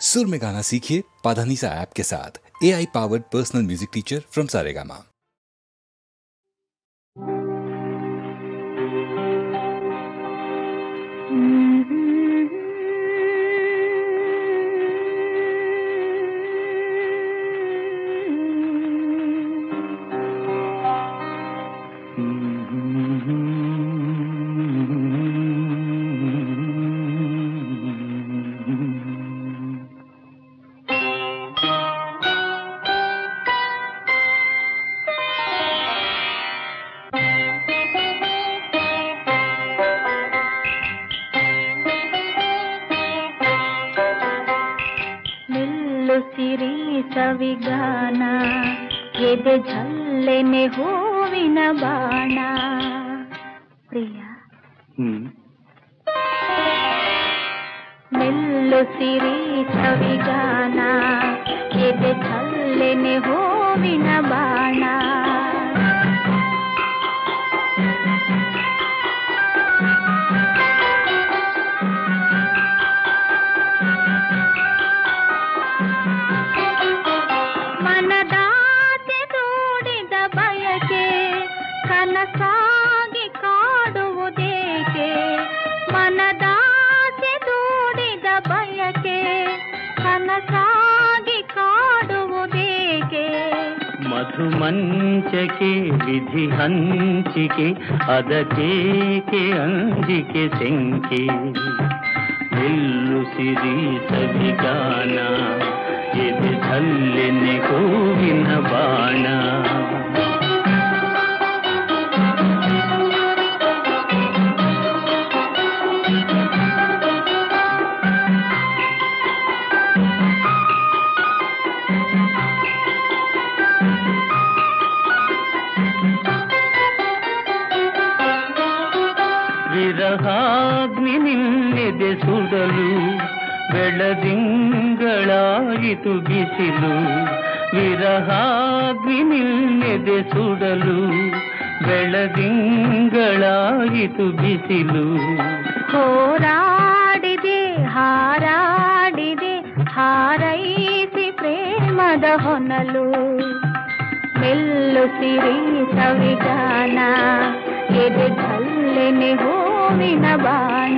सुर में गाना सीखिए पाधानीसा ऐप के साथ। AI powered personal music teacher from Saregama. ಸವಿಗಾನ ಎದೆ ಝಲ್ಲೆನೆ ಹೂವಿನ ಬಾಣ ಪ್ರಿಯ ಮೆಲ್ಲು ಸಿರಿ ಸವಿಗಾನ ಎದೆ ಝಲ್ಲೆನೆ ಹೂವಿನ ಬಾಣ ಕನಸಾಗಿ ಕಾಡುವುದೇಕೆ ಮನದಾಸೆ ದೂಡಿದ ಬಯಕೆ ಕನಸಾಗಿ ಕಾಡುವುದೇಕೆ ಮಧುಮಂಚಕೆ ವಿಧಿ ಹಂಚಿಕೆ ಅದಕ್ಕೇಕೆ ಅಂಜಿಕೆ ಸೆಂಕೆ ನಿಲ್ಲು ಸಿರಿ ಸವಿಗಾನ ಎದೆ ಝಲ್ಲೆನೆ ಹೂವಿನ ಬಾಣ ವಿರಹಾಗ್ನಿ ನಿನ್ನೆದೆ ಸುಡಲು ಬೆಳದಿಂಗಳಾಯಿತು ಬಿಸಿಲು ವಿರಹಾಗ್ನಿ ನಿನ್ನೆದೆ ಸುಡಲು ಬೆಳದಿಂಗಳಾಯಿತು ಬಿಸಿಲು ಹೋರಾಡಿದೆ ಹಾರಾಡಿದೆ ಹಾರೈಸಿ ಪ್ರೇಮದ ಹೊನಲು ಮೆಲ್ಲು ಸಿರಿ ಸವಿಗಾನ ಎದೆ ಝಲ್ಲೆನೆ ಹೂವಿನ ಬಾಣ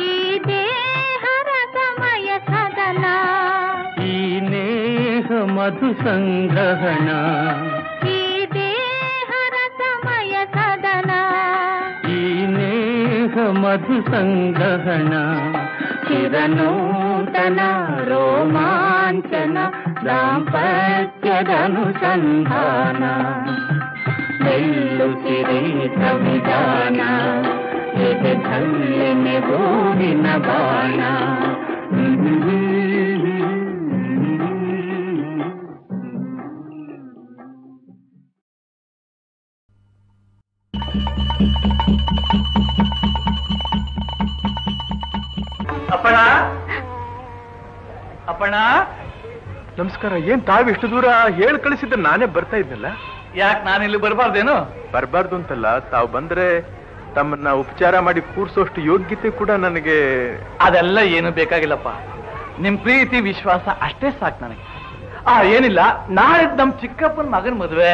ಈ ದೇಹರ ಸಮಯ ಸದನ ಈ ನೇಹ ಮಧು ಸಂಗ್ರಹಣ ಈ ದೇಹರ ಸಮಯ ಸದನ ಈ ನೇಹ ಮಧು ಸಂಗ್ರಹಣ ಚಿರನೂತನ ರೋಮಾಂಚನ ದಾಂಪತ್ಯದ ಅನುಸಂಧಾನ ಮೆಲ್ಲು ಸಿರಿ ಸವಿಗಾನ ಎದೆ ಝಲ್ಲೆನೆ ಹೂವಿನ ಬಾಣ ಅಪ್ಪಣ ಅಪ್ಪಣ ನಮಸ್ಕಾರ. ಏನ್ ತಾವಿಷ್ಟು ದೂರ ಹೇಳಿ ಕಳಿಸಿದ್ರೆ ನಾನೇ ಬರ್ತಾ ಇದ್ನಲ್ಲ. ಯಾಕೆ ನಾನು ಇಲ್ಲಿ ಬರಬಾರ್ದೇನು? ಬರಬಾರ್ದು ಅಂತಲ್ಲ, ತಾವು ಬಂದ್ರೆ ತಮ್ಮನ್ನ ಉಪಚಾರ ಮಾಡಿ ಕೂರ್ಸೋಷ್ಟು ಯೋಗ್ಯತೆ ಕೂಡ ನನಗೆ. ಅದೆಲ್ಲ ಏನು ಬೇಕಾಗಿಲ್ಲಪ್ಪ, ನಿಮ್ ಪ್ರೀತಿ ವಿಶ್ವಾಸ ಅಷ್ಟೇ ಸಾಕು ನನಗೆ. ಏನಿಲ್ಲ, ನಾಳೆ ನಮ್ ಚಿಕ್ಕಪ್ಪನ ಮಗನ ಮದುವೆ,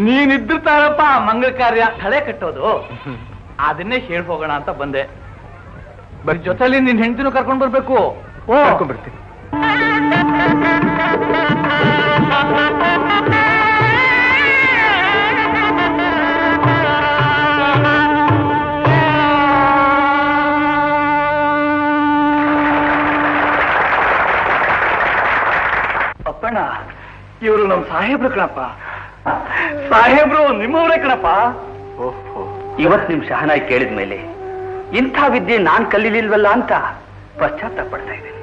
ನೀನಿದ್ದಿರ್ತಾರಪ್ಪ ಮಂಗಳ ಕಾರ್ಯ ತಲೆ ಕಟ್ಟೋದು, ಅದನ್ನೇ ಹೇಳಿ ಹೋಗೋಣ ಅಂತ ಬಂದೆ. ಜೊತೆಲಿ ನಿನ್ ಹೆಂಡತಿನೂ ಕರ್ಕೊಂಡ್ ಬರ್ಬೇಕು. ಕರ್ಕೊಂಡ್ ಬರ್ತೀನಿ. ಅಪ್ಪಣ್ಣ, ಇವರು ನಮ್ ಸಾಹೇಬ್ರು ಕಣಪ್ಪ. ಸಾಹೇಬ್ರು ನಿಮ್ಮವರೇ ಕಣಪ್ಪ. ಓಹೋ, ಇವತ್ ನಿಮ್ ಶಹನಾಯಿ ಕೇಳಿದ್ಮೇಲೆ ಇಂಥ ವಿದ್ಯೆ ನಾನ್ ಕಲೀಲಿಲ್ವಲ್ಲ ಅಂತ ಪಶ್ಚಾತ್ತಾಪ ಪಡ್ತಾ ಇದ್ದೀನಿ.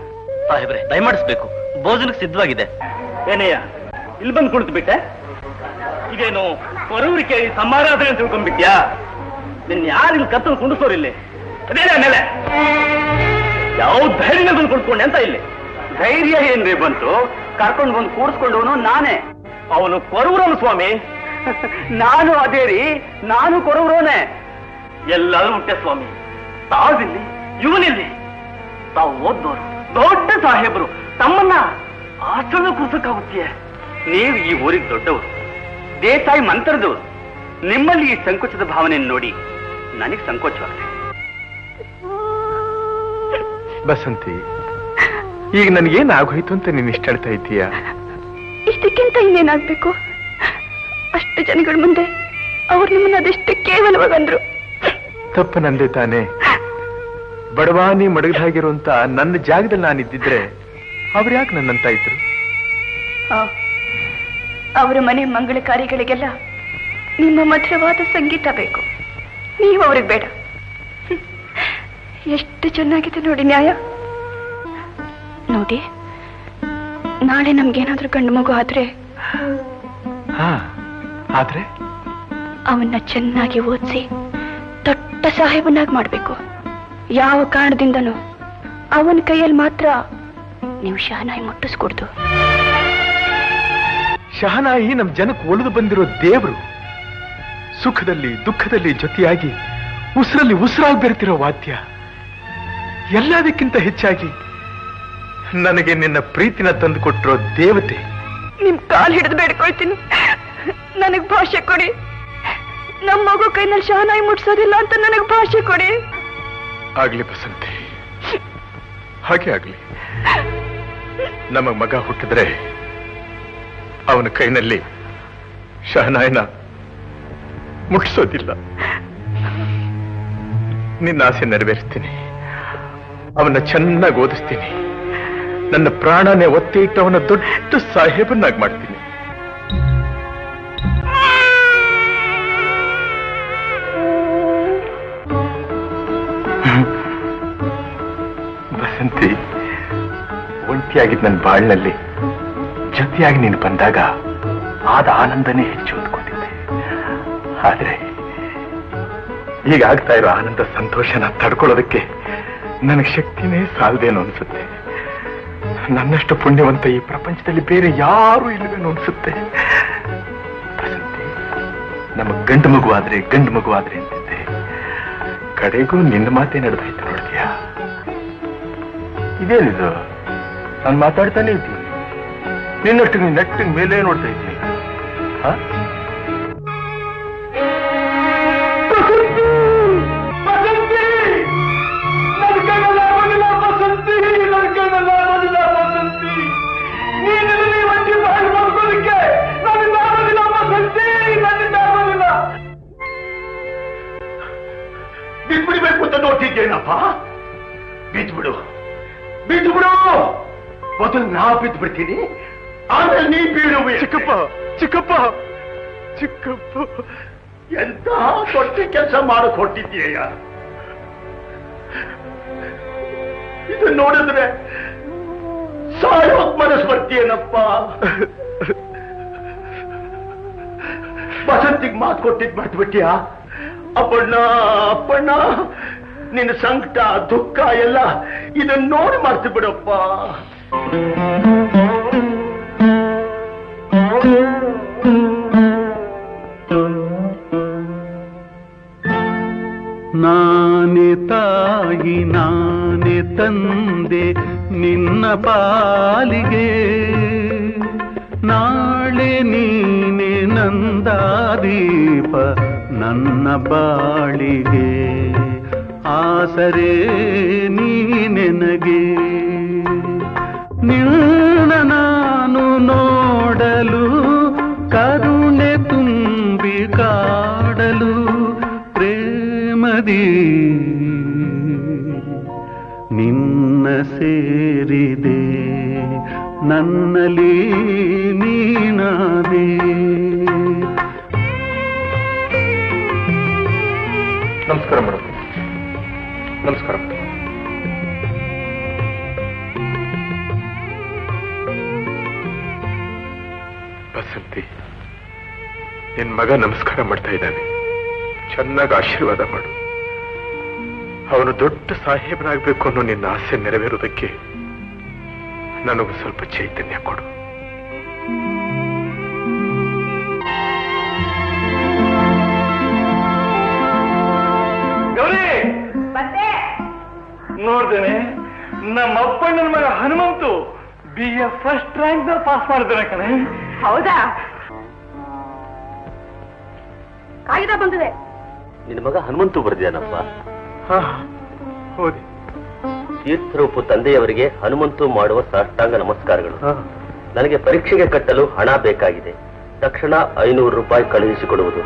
ಸಾಹೇಬ್ರೆ, ದಯಮಾಡಿಸ್ಬೇಕು, ಭೋಜನಕ್ಕೆ ಸಿದ್ಧವಾಗಿದೆ. ಏನಯ್ಯ ಇಲ್ಲಿ ಬಂದು ಕುಳಿತು ಬಿಟ್ಟೆ? ಇದೇನು ಹೊರೂರಿಕೆ ಸಮಾರಾಧನೆ ಅಂತ ತಿಳ್ಕೊಂಡ್ಬಿಟ್ಯಾ? ನಿನ್ನ ಯಾರಿಲ್ಲಿ ಕತ್ತಲು ಕುಂಡಿಸೋರು ಇಲ್ಲಿ? ಅದೇನೇ ಮೇಲೆ ಯಾವ ಧೈರ್ಯದಲ್ಲಿ ಕುಡ್ಕೊಂಡೆ ಅಂತ ಇಲ್ಲಿ? ಧೈರ್ಯ ಏನ್ರಿ ಬಂತು? ಕರ್ಕೊಂಡು ಬಂದು ಕೂಡಿಸ್ಕೊಂಡವನು ನಾನೇ. ಅವನು ಕೊರವರವನು ಸ್ವಾಮಿ. ನಾನು ಅದೇ ರೀ, ನಾನು ಕೊರವರೋನೆ. ಎಲ್ಲರೂ ಉಂಟೆ ಸ್ವಾಮಿ. ತಾವಿಲ್ಲಿ, ಇವನಿಲ್ಲಿ. ತಾವು ಓದ್ದೋರು, ದೊಡ್ಡ ಸಾಹೇಬರು, ತಮ್ಮನ್ನ ಆಚರಣೆ ಕೂರ್ಸಕ್ಕಾಗುತ್ತೀಯ? ನೀವು ಈ ಊರಿಗೆ ದೊಡ್ಡವರು, ದೇಸಾಯಿ ಮಂತ್ರದವರು. ನಿಮ್ಮಲ್ಲಿ ಈ ಸಂಕೋಚದ ಭಾವನೆಯನ್ನು ನೋಡಿ ನನಗೆ ಸಂಕೋಚವಾಗ್ತದೆ. ಬಸಂತಿ, ಈಗ ನನಗೇನ್ ಆಗೋಯ್ತು ಅಂತ ನೀನ್ ಇಷ್ಟ ಹೇಳ್ತಾ ಇದ್ದೀಯ? ಇಷ್ಟಕ್ಕಿಂತ ಇನ್ನೇನಾಗ್ಬೇಕು? ಅಷ್ಟು ಜನಗಳ ಮುಂದೆ ಅವ್ರು ನಿಮ್ಮನ್ನ ಅದೆಷ್ಟು ಕೇವಲವಾಗಂದ್ರು. ತಪ್ಪು ನಂದೇ ತಾನೆ. ಬಡವಾನಿ ಮಡಗದಾಗಿರುವಂತ ನನ್ನ ಜಾಗದಲ್ಲಿ ನಾನಿದ್ದಿದ್ರೆ ಅವ್ರು ಯಾಕೆ ನನ್ನಂತ ಇದ್ರು? ಅವರ ಮನೆ ಮಂಗಳ ಕಾರ್ಯಗಳಿಗೆಲ್ಲ ನಿಮ್ಮ ಮಧುರವಾದ ಸಂಗೀತ ಬೇಕು, ನೀವು ಅವ್ರಿಗೆ ಬೇಡ. ಎಷ್ಟು ಚೆನ್ನಾಗಿದೆ ನೋಡಿ ನ್ಯಾಯ. ನೋಡಿ, ನಾಳೆ ನಮ್ಗೇನಾದ್ರೂ ಗಂಡು ಮಗು ಆದ್ರೆ ಅವನ್ನ ಚೆನ್ನಾಗಿ ಓದಿಸಿ ದೊಡ್ಡ ಸಾಹೇಬನಾಗಿ ಮಾಡ್ಬೇಕು. ಯಾವ ಕಾರಣದಿಂದನೂ ಅವನ ಕೈಯಲ್ಲಿ ಮಾತ್ರ ನೀವು ಶಹನಾಯಿ ಮುಟ್ಟಿಸ್ಕೊಡ್ದು. ಶಹನಾಯಿ ನಮ್ ಜನಕ್ಕೆ ಒಲಿದು ಬಂದಿರೋ ದೇವರು. ಸುಖದಲ್ಲಿ ದುಃಖದಲ್ಲಿ ಜೊತೆಯಾಗಿ ಉಸಿರಲ್ಲಿ ಉಸಿರಾಗಿ ಬೆರೆತಿರೋ ವಾದ್ಯ. ಎಲ್ಲದಕ್ಕಿಂತ ಹೆಚ್ಚಾಗಿ ನನಗೆ ನಿನ್ನ ಪ್ರೀತಿನ ತಂದು ಕೊಟ್ಟಿರೋ ದೇವತೆ. ನಿಮ್ ಕಾಲ್ ಹಿಡಿದು ಬೇಡ್ಕೊಳ್ತೀನಿ, ನನಗ್ ಭಾಷೆ ಕೊಡಿ. ನಮ್ಮ ಮಗು ಕೈನಲ್ಲಿ ಶಹನಾಯಿ ಮುಟ್ಸೋದಿಲ್ಲ ಅಂತ ನನಗ್ ಭಾಷೆ ಕೊಡಿ. ಆಗ್ಲಿ ಬಸಂತಿ, ಹಾಗೆ ಆಗ್ಲಿ. ನಮಗ್ ಮಗ ಹುಟ್ಟಿದ್ರೆ ಅವನ ಕೈನಲ್ಲಿ ಶಹನಾಯಿನ ಮುಟ್ಸೋದಿಲ್ಲ. ನಿನ್ನ ಆಸೆ ನೆರವೇರಿಸ್ತೀನಿ. ಅವನ್ನ ಚೆನ್ನಾಗಿ ಓದಿಸ್ತೀನಿ. ನನ್ನ ಪ್ರಾಣನೇ ಒತ್ತಿ ಇಟ್ಟು ಅವನ ದೊಡ್ಡ ಸಾಹೇಬನ್ನಾಗಿ ಮಾಡ್ತೀನಿ. ಬಸಂತಿ, ಒಂಟಿಯಾಗಿದ್ದ ನನ್ನ ಬಾಳ್ನಲ್ಲಿ ಜೊತೆಯಾಗಿ ನೀನು ಬಂದಾಗ ಆದ ಆನಂದನೇ ಹೆಚ್ಚು ಅಂದ್ಕೊಂಡಿದ್ದೆ. ಆದ್ರೆ ಈಗ ಆಗ್ತಾ ಇರೋ ಆನಂದ ಸಂತೋಷನ ತಡ್ಕೊಳ್ಳೋದಕ್ಕೆ ನನಗೆ ಶಕ್ತಿನೇ ಸಾಲದೇನೋ ಅನ್ಸುತ್ತೆ. ನನ್ನಷ್ಟು ಪುಣ್ಯವಂತ ಈ ಪ್ರಪಂಚದಲ್ಲಿ ಬೇರೆ ಯಾರೂ ಇಲ್ಲವೇನೋ ಅನ್ಸುತ್ತೆ. ಬಸಂತಿ, ನಮಗ್ ಗಂಡು ಮಗು ಆದ್ರೆ ಅಂತಿದ್ದೆ. ಕಡೆಗೂ ನಿನ್ನ ಮಾತೇ ನಡೆದಾಯ್ತು ನೋಡ್ತೀಯಾ? ಇದೇನಿದು? ನಾನು ಮಾತಾಡ್ತಾನೆ ಇದ್ದೀನಿ, ನಿನ್ನಷ್ಟು ನೀನ್ ನೆಟ್ಟಿನ ಮೇಲೆ ನೋಡ್ತಾ ಇದ್ದೀನಿ. ಬಿಟ್ಬಿಡ್ಬೇಕು ಅಂತ ನೋಡ್ತಿದ್ದೇನಪ್ಪ? ಬಿಟ್ಬಿಡು. ಮೊದಲು ನಾ ಬಿದ್ದು ಬಿಡ್ತೀನಿ, ಆಮೇಲೆ ನೀ ಬೀಳುವೆ. ಚಿಕ್ಕಪ್ಪ ಎಂತ ದೊಡ್ಡ ಕೆಲಸ ಮಾಡಕ್ ಹೊಟ್ಟಿದ್ದೀಯ. ಇದು ನೋಡಿದ್ರೆ ಸಾಯೋಕ್ ಮನಸ್ಸು ಬರ್ತೀಯನಪ್ಪ. ಬಸಂತಿಗೆ ಮಾತು ಕೊಟ್ಟಿದ್ ಮರ್ತು ಬಿಟ್ಟಿಯಾ? ಅಪ್ಪಣ್ಣ, ನಿನ್ನ ಸಂಕಟ ದುಃಖ ಎಲ್ಲ ಇದನ್ನ ನೋಡಿ ಮರ್ತು ಬಿಡಪ್ಪ. ನಾನೇ ತಾಯಿ ನಾನೇ ತಂದೆ ನಿನ್ನ ಪಾಲಿಗೆ, ನಾಳೆ ನೀನೆ ನಂದಾದೀಪ ನನ್ನ ಬಾಳಿಗೆ, ಆಸರೆ ನೀನೆನಗೆ. ನಿನ್ನ ನಾನು ನೋಡಲು ಕರುಣೆ ತುಂಬಿ ಕಾಡಲು ಪ್ರೇಮದಿ ನಿನ್ನ ಸೇರಿದೆ, ನನ್ನಲ್ಲಿ ನೀನಾದೆ. ನಮಸ್ಕಾರ ಮೇಡಮ್. ನಮಸ್ಕಾರ. ಬಸಂತಿ, ನಿನ್ ಮಗ ನಮಸ್ಕಾರ ಮಾಡ್ತಾ ಇದ್ದಾನೆ. ಚೆನ್ನಾಗಿ ಆಶೀರ್ವಾದ ಮಾಡು. ಅವನು ದೊಡ್ಡ ಸಾಹೇಬನಾಗಬೇಕು ಅನ್ನೋ ನಿನ್ನ ಆಸೆ ನೆರವೇರೋದಕ್ಕೆ ನನಗೂ ಸ್ವಲ್ಪ ಚೈತನ್ಯ ಕೊಡು. ಗೌರಿ ನೋಡ್ದೇನೆ, ನಮ್ಮ ಅಪ್ಪಣ್ಣನ ಮಗ Hanumanthu BA first rank pass ಮಾಡಿದ್ದಾನೆ ಕಣೆ. ಹೌದಾ? ಕಾಗಿದ ಬಂದಿದೆ. ನಿನ್ನ ಮಗ ಹನುಮಂತು ಬರೆದಿದ್ದಾನಪ್ಪ. ಹೌದು. ತೀರ್ಥರೂಪು ತಂದೆಯವರಿಗೆ ಹನುಮಂತು ಮಾಡುವ ಸಾಷ್ಟಾಂಗ ನಮಸ್ಕಾರಗಳು. ನನಗೆ ಪರೀಕ್ಷೆಗೆ ಕಟ್ಟಲು ಹಣ ಬೇಕಾಗಿದೆ. ತಕ್ಷಣ 500 ರೂಪಾಯಿ ಕಳುಹಿಸಿಕೊಡುವುದು.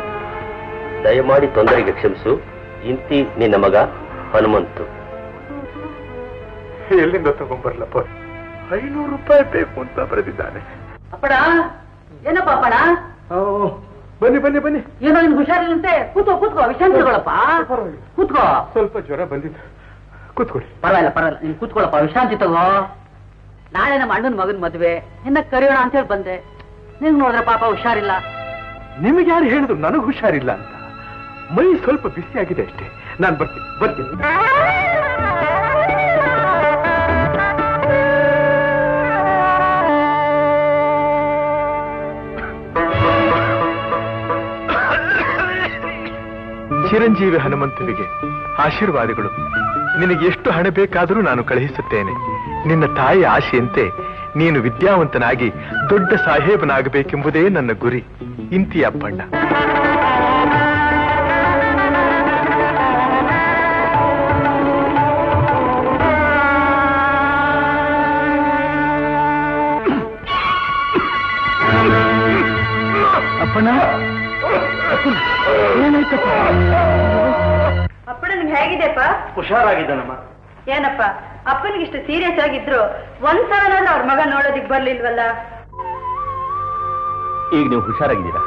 ದಯಮಾಡಿ ತೊಂದರೆಗೆ ಕ್ಷಮಿಸು. ಇಂತಿ ನಿನ್ನ ಮಗ ಹನುಮಂತು. ಎಲ್ಲಿಂದ ತಗೊಂಡ್ಬರ್ಲಪ್ಪ? 500 ರೂಪಾಯಿ ಬೇಕು ಅಂತ ಬರೆದಿದ್ದಾನೆ. ಅಪ್ಪಣ, ಏನಪ್ಪ ಅಪ್ಪಣ? ಬನ್ನಿ ಬನ್ನಿ ಬನ್ನಿ. ಏನೋ ನಿನ್ ಹುಷಾರಿಲ್ಲಂತೆ. ಕೂತ್ಕೋ ವಿಶ್ರಾಂತಿ ತಗೊಳಪ್ಪ. ಕೂತ್ಕೋ. ಸ್ವಲ್ಪ ಜ್ವರ ಬಂದಿತ್ತು. ಕೂತ್ಕೊಳ್ಳಿ. ಪರವಾಗಿಲ್ಲ, ನೀನ್ ಕೂತ್ಕೊಳ್ಳಪ್ಪ, ವಿಶ್ರಾಂತಿ ತಗೋ. ನಾಳೆ ನಮ್ಮ ಅಣ್ಣನ ಮಗನ ಮದುವೆ, ನಿನ್ನ ಕರೆಯೋಣ ಅಂತ ಹೇಳಿ ಬಂದೆ. ನಿಂಗ್ ನೋಡ್ರೆ ಪಾಪ ಹುಷಾರಿಲ್ಲ. ನಿಮಗೆ ಯಾರು ಹೇಳಿದ್ರು ನನಗೆ ಹುಷಾರಿಲ್ಲ ಅಂತ? ಮೈ ಸ್ವಲ್ಪ ಬಿಸಿ ಆಗಿದೆ ಅಷ್ಟೇ. ನಾನು ಬರ್ತೀನಿ. ಚಿರಂಜೀವಿ ಹನುಮಂತನಿಗೆ ಆಶೀರ್ವಾದಗಳು. ನಿನಗೆ ಎಷ್ಟು ಹಣ ಬೇಕಾದರೂ ನಾನು ಕಳುಹಿಸುತ್ತೇನೆ. ನಿನ್ನ ತಾಯಿ ಆಶೆಯಂತೆ ನೀನು ವಿದ್ಯಾವಂತನಾಗಿ ದೊಡ್ಡ ಸಾಹೇಬನಾಗಬೇಕೆಂಬುದೇ ನನ್ನ ಗುರಿ. ಇಂತಿ ಅಪ್ಪಣ್ಣ. ಅಪ್ಪಣ್ಣ, ಏನಾಯ್ತಪ್ಪ? ಅಪ್ಪಣ ನಿಮ್ಗೆ ಹೇಗಿದೆಪ್ಪ? ಹುಷಾರಾಗಿದ್ದಾನಮ್ಮ. ಏನಪ್ಪ ಅಪ್ಪನಿಗೆ ಇಷ್ಟು ಸೀರಿಯಸ್ ಆಗಿದ್ರು ಒಂದ್ಸಲನಾದ್ರೂ ಅವ್ರ ಮಗ ನೋಡೋದಿಕ್ ಬರ್ಲಿಲ್ವಲ್ಲ? ಈಗ ನೀವು ಹುಷಾರಾಗಿದ್ದೀರಾ.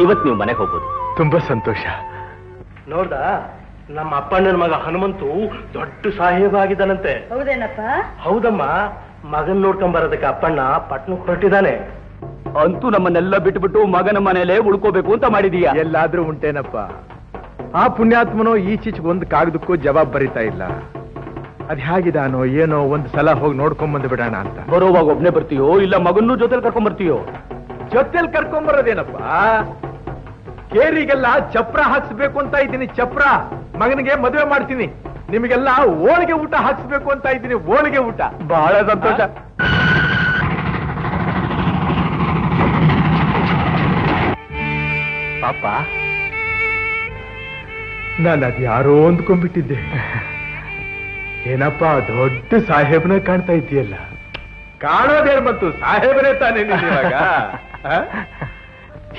ಇವತ್ತು ನೀವು ಮನೆಗೆ ಹೋಗ್ಬೋದು. ತುಂಬಾ ಸಂತೋಷ. ನೋಡ್ದ, ನಮ್ಮ ಅಪ್ಪಣ್ಣನ ಮಗ ಹನುಮಂತು ದೊಡ್ಡ ಸಾಹೇಬ ಆಗಿದ್ದಾನಂತೆ. ಹೌದೇನಪ್ಪ? ಹೌದಮ್ಮ. ಮಗನ್ ನೋಡ್ಕೊಂಡ್ ಬರೋದಕ್ಕೆ ಅಪ್ಪಣ್ಣ ಪಟ್ನಕ್ಕೆ ಹೊರಟಿದ್ದಾನೆ. ಅಂತೂ ನಮ್ಮನ್ನೆಲ್ಲ ಬಿಟ್ಬಿಟ್ಟು ಮಗನ ಮನೆಯಲ್ಲೇ ಉಳ್ಕೋಬೇಕು ಅಂತ ಮಾಡಿದೀಯ. ಎಲ್ಲಾದ್ರೂ ಉಂಟೇನಪ್ಪ? ಆ ಪುಣ್ಯಾತ್ಮನೋ ಈಚೀಚೆಗೆ ಒಂದು ಕಾಗದಕ್ಕೂ ಜವಾಬ್ ಬರೀತಾ ಇಲ್ಲ. ಅದ್ ಹೇಗಿದಾನೋ ಏನೋ ಒಂದು ಸಲ ಹೋಗಿ ನೋಡ್ಕೊಂಡ್ ಬಂದು ಬಿಡೋಣ ಅಂತ. ಬರೋವಾಗ ಒಬ್ನೇ ಬರ್ತೀಯೋ ಇಲ್ಲ ಮಗನ್ನೂ ಜೊತೆಲಿ ಕರ್ಕೊಂಡ್ ಬರ್ತೀಯೋ? ಜೊತೆಲಿ ಕರ್ಕೊಂಬರೋದೇನಪ್ಪ? ಕೇರಿಗೆಲ್ಲ ಚಪ್ರ ಹಾಕ್ಸ್ಬೇಕು ಅಂತ ಇದ್ದೀನಿ. ಚಪ್ರ. ಮಗನಿಗೆ ಮದುವೆ ಮಾಡ್ತೀನಿ. ನಿಮಗೆಲ್ಲ ಹೋಳಿಗೆ ಊಟ ಹಾಕ್ಸ್ಬೇಕು ಅಂತ ಇದ್ದೀನಿ. ಹೋಳಿಗೆ ಊಟ. ಬಹಳ ಸಂತೋಷ. ಪಾಪ, ನಾನು ಅದು ಯಾರೋ ಅಂದ್ಕೊಂಡ್ಬಿಟ್ಟಿದ್ದೆ. ಏನಪ್ಪ ದೊಡ್ಡ ಸಾಹೇಬನ ಕಾಣ್ತಾ ಇದೆಯಲ್ಲ. ಕಾಣೋದೇನು ಬಂತು? ಸಾಹೇಬರೇ ತಾನೇ ಇವಾಗ.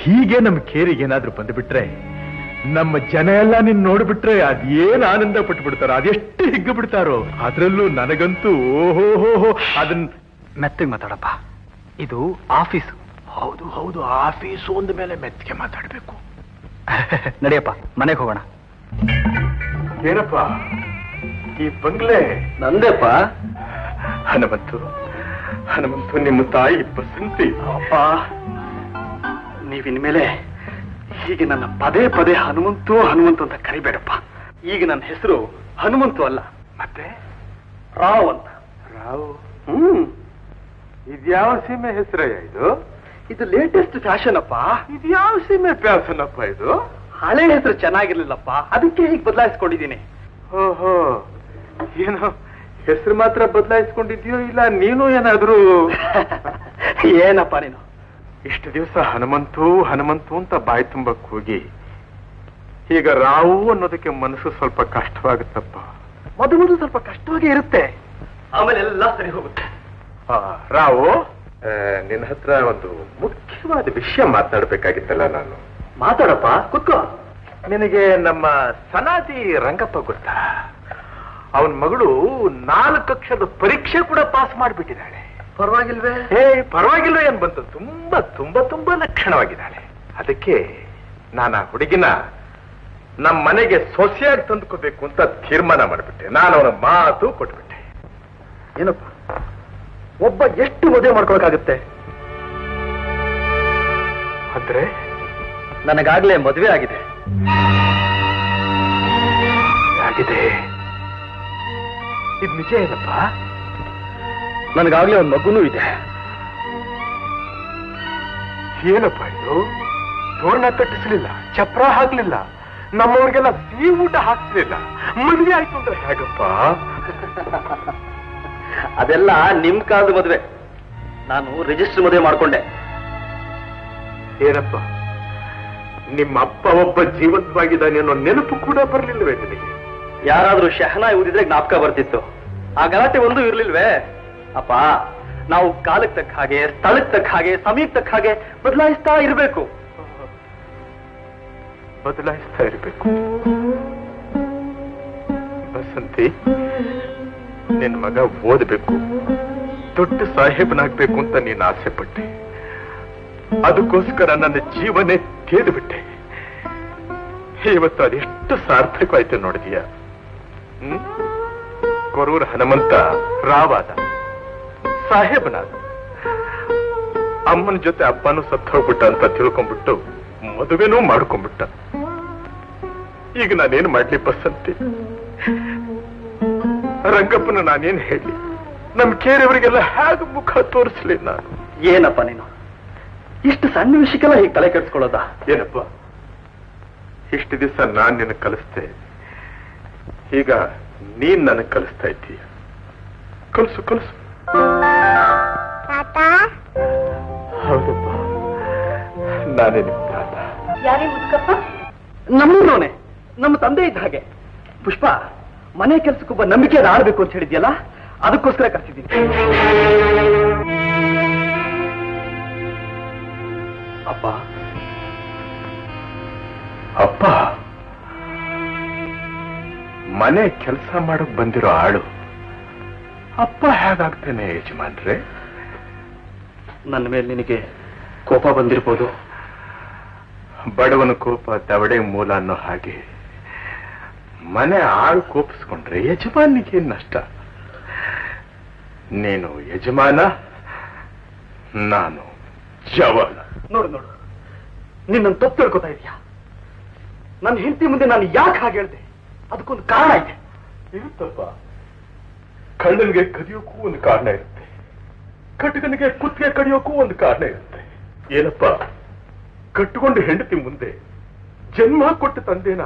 ಹೀಗೆ ನಮ್ಮ ಕೇರಿಗೆ ಏನಾದ್ರೂ ಬಂದುಬಿಟ್ರೆ, ನಮ್ಮ ಜನ ಎಲ್ಲ ನಿನ್ ನೋಡ್ಬಿಟ್ರೆ ಅದೇನ್ ಆನಂದ ಪಟ್ಟು ಬಿಡ್ತಾರೋ, ಅದೆಷ್ಟು ಹಿಗ್ಗು ಬಿಡ್ತಾರೋ. ಅದ್ರಲ್ಲೂ ನನಗಂತೂ ಓಹೋ. ಅದನ್ನ ಮೆತ್ತಗೆ ಮಾತಾಡಪ್ಪ. ಇದು ಆಫೀಸು. ಹೌದು ಹೌದು, ಆಫೀಸು ಒಂದ ಮೇಲೆ ಮೆತ್ತಿಗೆ ಮಾತಾಡ್ಬೇಕು. ನಡಿಯಪ್ಪ, ಮನೆಗೆ ಹೋಗೋಣ. ಏನಪ್ಪ ಈ ಬಂಗ್ಲೆ? ನಂದೇಪ್ಪ. ಹನುಮಂತು ನಿಮ್ಮ ತಾಯಿ ಬಸಂತಿ. ಅಪ್ಪ, ನೀವಿನ್ಮೇಲೆ ಹೀಗೆ ನನ್ನ ಪದೇ ಪದೇ ಹನುಮಂತು ಅಂತ ಕರಿಬೇಡಪ್ಪ. ಈಗ ನನ್ನ ಹೆಸರು ಹನುಮಂತು ಅಲ್ಲ, ಮತ್ತೆ ರಾವ್ ಅಂತ. ರಾವ್? ಇದ್ಯಾವ ಸೀಮೆ ಹೆಸರಯ್ಯ ಇದು? ಇದು ಲೇಟೆಸ್ಟ್ ಫ್ಯಾಷನ್ ಅಪ್ಪ. ಇದ್ಯಾವ ಸೀಮೆ ಫ್ಯಾಷನ್ ಅಪ್ಪ ಇದು? ಹಳೆ ಹೆಸರು ಚೆನ್ನಾಗಿರ್ಲಿಲ್ಲಪ್ಪ, ಅದಕ್ಕೆ ಹೀಗೆ ಬದಲಾಯಿಸ್ಕೊಂಡಿದ್ದೀನಿ. ಓಹೋ, ಏನೋ ಹೆಸರು ಮಾತ್ರ ಬದಲಾಯಿಸ್ಕೊಂಡಿದ್ಯೋ ಇಲ್ಲ ನೀನು ಏನಾದ್ರೂ? ಏನಪ್ಪ ನೀನು ಇಷ್ಟು ದಿವಸ ಹನುಮಂತು ಅಂತ ಬಾಯಿ ತುಂಬಕ್ ಹೋಗಿ ಈಗ ರಾವು ಅನ್ನೋದಕ್ಕೆ ಮನಸ್ಸು ಸ್ವಲ್ಪ ಕಷ್ಟವಾಗುತ್ತಪ್ಪ. ಮೊದಲು ಸ್ವಲ್ಪ ಕಷ್ಟವಾಗೇ ಇರುತ್ತೆ, ಆಮೇಲೆ ಎಲ್ಲ ಸರಿ ಹೋಗುತ್ತೆ. ರಾವು, ನಿನ್ನ ಹತ್ರ ಒಂದು ಮುಖ್ಯವಾದ ವಿಷಯ ಮಾತನಾಡ್ಬೇಕಾಗಿತ್ತಲ್ಲ ನಾನು. ಮಾತಾಡಪ್ಪ, ಕುತ್ಕೋ. ನಿನಗೆ ನಮ್ಮ ಸನಾದಿ ರಂಗಪ್ಪ ಗೊತ್ತಾ? ಅವನ ಮಗಳು 4 ಅಕ್ಷರದ ಪರೀಕ್ಷೆ ಕೂಡ ಪಾಸ್ ಮಾಡಿಬಿಟ್ಟಿದ್ದಾಳೆ. ಪರವಾಗಿಲ್ವೇ? ಪರವಾಗಿಲ್ವೇ ಏನ್ ಬಂತು? ತುಂಬಾ ತುಂಬಾ ತುಂಬಾ ಲಕ್ಷಣವಾಗಿದ್ದಾಳೆ. ಅದಕ್ಕೆ ನಾನು ಆ ಹುಡುಗಿನ ನಮ್ಮ ಮನೆಗೆ ಸೊಸೆಯಾಗಿ ತಂದುಕೋಬೇಕು ಅಂತ ತೀರ್ಮಾನ ಮಾಡಿಬಿಟ್ಟೆ. ನಾನು ಅವನ ಮಾತು ಕೊಟ್ಬಿಟ್ಟೆ. ಏನಪ್ಪ, ಒಬ್ಬ ಎಷ್ಟು ಮದುವೆ ಮಾಡ್ಕೊಳಕಾಗುತ್ತೆ? ಆದ್ರೆ ನನಗಾಗ್ಲೇ ಮದುವೆ ಆಗಿದೆ. ಆಗಿದೆ. ಇದು ನಿಜ ಏನಪ್ಪ? ನನಗಾಗ್ಲೇ ಒಂದು ಮಗುನೂ ಇದೆ. ಏನಪ್ಪ ಇದು? ತೋರಣ ಕಟ್ಟಿಸ್ಲಿಲ್ಲ, ಚಪ್ರ ಹಾಕ್ಲಿಲ್ಲ, ನಮ್ಮವ್ರಿಗೆಲ್ಲ ಸಿಹಿ ಊಟ ಹಾಕ್ಲಿಲ್ಲ, ಮದುವೆ ಆಯ್ತು ಅಂದ್ರೆ ಹೇಗಪ್ಪ? ಅದೆಲ್ಲ ನಿಮ್ ಕಾಲದ ಮದುವೆ. ನಾನು ರಿಜಿಸ್ಟರ್ ಮದುವೆ ಮಾಡ್ಕೊಂಡೆ. ಏನಪ್ಪ, ನಿಮ್ಮ ಅಪ್ಪ ಒಬ್ಬ ಜೀವಂತವಾಗಿದ್ದಾನೆ ಅನ್ನೋ ನೆನಪು ಕೂಡ ಬರ್ಲಿಲ್ವೇ ನಿನಗೆ? ಯಾರಾದ್ರೂ ಶಹನಾಯಿ ಊದಿದ್ರೆ ಜ್ಞಾಪಕ ಬರ್ತಿತ್ತು. ಆ ಗಲಾಟೆ ಒಂದು ಇರ್ಲಿಲ್ವೇ? ಅಪ್ಪ, ನಾವು ಕಾಲಕ್ಕೆ ತಕ್ಕ ಹಾಗೆ, ಸ್ಥಳಕ್ಕೆ ತಕ್ಕ ಹಾಗೆ, ಸಮಯಕ್ಕೆ ತಕ್ಕ ಹಾಗೆ ಬದಲಾಯಿಸ್ತಾ ಇರಬೇಕು. ಬದಲಾಯಿಸ್ತಾ ಇರಬೇಕು. ಬಸಂತಿ, ನಿನ್ ಮಗ ಓದಬೇಕು, ದೊಡ್ಡ ಸಾಹೇಬನಾಗ್ಬೇಕು ಅಂತ ನೀನು ಆಸೆ ಪಟ್ಟೆ. ಅದಕ್ಕೋಸ್ಕರ ನನ್ನ ಜೀವನೇ ಕೇದು ಬಿಟ್ಟೆ. ಇವತ್ತು ಅದೆಷ್ಟು ಸಾರ್ಥಕವಾಯ್ತು ನೋಡಿದೀಯ. ಕೊರೂರು ಹನುಮಂತ ರಾವಾದ, ಸಾಹೇಬನಾದ, ಅಮ್ಮನ ಜೊತೆ ಅಪ್ಪನೂ ಸತ್ತು ಹೋಗ್ಬಿಟ್ಟ ಅಂತ ತಿಳ್ಕೊಂಡ್ಬಿಟ್ಟು ಮದುವೆನೂ ಮಾಡ್ಕೊಂಡ್ಬಿಟ್ಟ. ಈಗ ನಾನೇನು ಮಾಡ್ಲಿ ಬಸಂತಿ? ರಂಗಪ್ಪನ ನಾನೇನು ಹೇಳಿ? ನಮ್ ಕೇರಿಯವರಿಗೆಲ್ಲ ಹೇಗೆ ಮುಖ ತೋರಿಸ್ಲಿ ನಾನು? ಏನಪ್ಪ ನೀನು ಇಷ್ಟು ಸಣ್ಣ ವಿಷಯಕ್ಕೆಲ್ಲ ಹೀಗೆ ತಲೆ ಕೆಡಿಸ್ಕೊಳ್ಳೋದಾ? ಏನಪ್ಪ, ಇಷ್ಟು ದಿವಸ ನಾನ್ ನಿನಗೆ ಕಲಿಸ್ತೆ, ಈಗ ನೀನ್ ನನಗೆ ಕಲಿಸ್ತಾ ಇದ್ದೀಯ. ಕಲಿಸು ಕಲಿಸು. ಹೌದಪ್ಪ, ನಾನೇ ನಿಮ್ ತಾತ. ಯಾರೇ ಮುದುಕಪ್ಪ? ನಮ್ಮೂರವನೇ, ನಮ್ಮ ತಂದೆ ಇದ್ದ ಹಾಗೆ. ಪುಷ್ಪ, ಮನೆ ಕೆಲ್ಸಕ್ಕೊಬ್ಬ ನಂಬಿಕೆ ಆಡ್ಬೇಕು ಅಂತ ಹೇಳಿದ್ಯಲ್ಲ, ಅದಕ್ಕೋಸ್ಕರ ಕರ್ಸಿದ್ದೀನಿ. ಅಪ್ಪ ಅಪ್ಪ, ಮನೆ ಕೆಲಸ ಮಾಡಕ್ ಬಂದಿರೋ ಆಳು ಅಪ್ಪ ಹೇಗಾಗ್ತೇನೆ ಯಜಮಾನ್ರೆ? ನನ್ನ ಮೇಲೆ ನಿನಗೆ ಕೋಪ ಬಂದಿರ್ಬೋದು. ಬಡವನ ಕೋಪ ದವಡೆ ಮೂಲ ಅನ್ನೋ ಹಾಗೆ ಮನೆ ಆಳು ಕೋಪಿಸ್ಕೊಂಡ್ರೆ ಯಜಮಾನಿಗೆ ನಷ್ಟ. ನೀನು ಯಜಮಾನ, ನಾನು ಜವಾನ. ನೋಡು ನೋಡು, ನಿನ್ನನ್ನು ತಪ್ಪು ತಿಳ್ಕೊತಾ ಇದೀಯಾ. ನನ್ನ ಹೆಂಡತಿ ಮುಂದೆ ನಾನು ಯಾಕೆ ಹಾಗೆ ಹೇಳ್ದೆ? ಅದಕ್ಕೊಂದು ಕಾರಣ ಇದೆ. ಇರುತ್ತಪ್ಪ, ಕಳ್ಳನಿಗೆ ಕದಿಯೋಕ್ಕೂ ಒಂದು ಕಾರಣ ಇರುತ್ತೆ, ಕಟಕನಿಗೆ ಕುತ್ತಿಗೆ ಕಡಿಯೋಕ್ಕೂ ಒಂದು ಕಾರಣ ಇರುತ್ತೆ. ಏನಪ್ಪ, ಕಟ್ಟುಕೊಂಡು ಹೆಂಡತಿ ಮುಂದೆ ಜನ್ಮ ಕೊಟ್ಟ ತಂದೆನ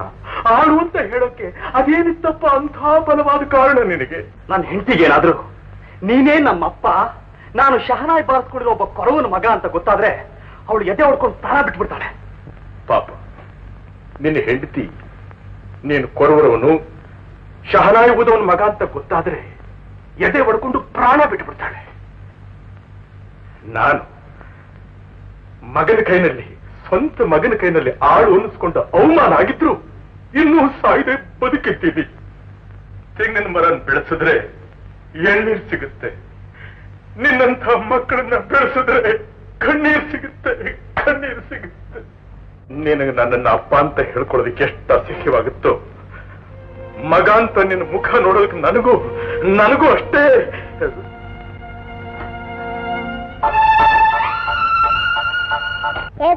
ಆಳು ಅಂತ ಹೇಳೋಕೆ ಅದೇನಿತ್ತಪ್ಪ ಅಂಥ ಬಲವಾದ ಕಾರಣ ನಿನಗೆ? ನನ್ನ ಹೆಂಡತಿಗೇನಾದ್ರೂ ನೀನೇ ನಮ್ಮಪ್ಪ, ನಾನು ಶಹನಾಯಿ ಬಾರಿಸ್ಕೊಂಡಿರೋ ಒಬ್ಬ ಕೊರವನ ಮಗ ಅಂತ ಗೊತ್ತಾದ್ರೆ ಅವಳು ಎದೆ ಹೊಡ್ಕೊಂಡು ತಾನ ಬಿಟ್ಬಿಡ್ತಾಳೆ. ಪಾಪ, ನಿನ್ನ ಹೆಂಡತಿ ನೀನು ಕೊರವರವನು, ಶಹನಾಯಿ ಊದವನ ಮಗ ಅಂತ ಗೊತ್ತಾದ್ರೆ ಎದೆ ಹೊಡ್ಕೊಂಡು ಪ್ರಾಣ ಬಿಟ್ಟುಬಿಡ್ತಾಳೆ. ನಾನು ಮಗನ ಕೈನಲ್ಲಿ, ಸ್ವಂತ ಮಗನ ಕೈನಲ್ಲಿ ಆಳು ಅನ್ನಿಸ್ಕೊಂಡ ಅವಮಾನ ಆಗಿದ್ರು ಇನ್ನೂ ಸಾಯ್ದೆ ಬದುಕಿದ್ದೀನಿ. ತೆಂಗಿನ ಮರ ಬೆಳೆಸಿದ್ರೆ ಎಳ್ನೀರು ಸಿಗುತ್ತೆ, ನಿನ್ನಂಥ ಮಕ್ಕಳನ್ನ ಬೆಳೆಸಿದ್ರೆ ಕಣ್ಣೀರು ಸಿಗುತ್ತೆ, ಕಣ್ಣೀರು ಸಿಗುತ್ತೆ. ನಿನಗೆ ನನ್ನನ್ನ ಅಪ್ಪ ಅಂತ ಹೇಳ್ಕೊಳ್ಳೋದಕ್ಕೆ ಎಷ್ಟು ಅಸಹ್ಯವಾಗುತ್ತೋ, ಮಗ ಅಂತ ನಿನ್ನ ಮುಖ ನೋಡೋದಕ್ಕೆ ನನಗೂ ಅಷ್ಟೇ.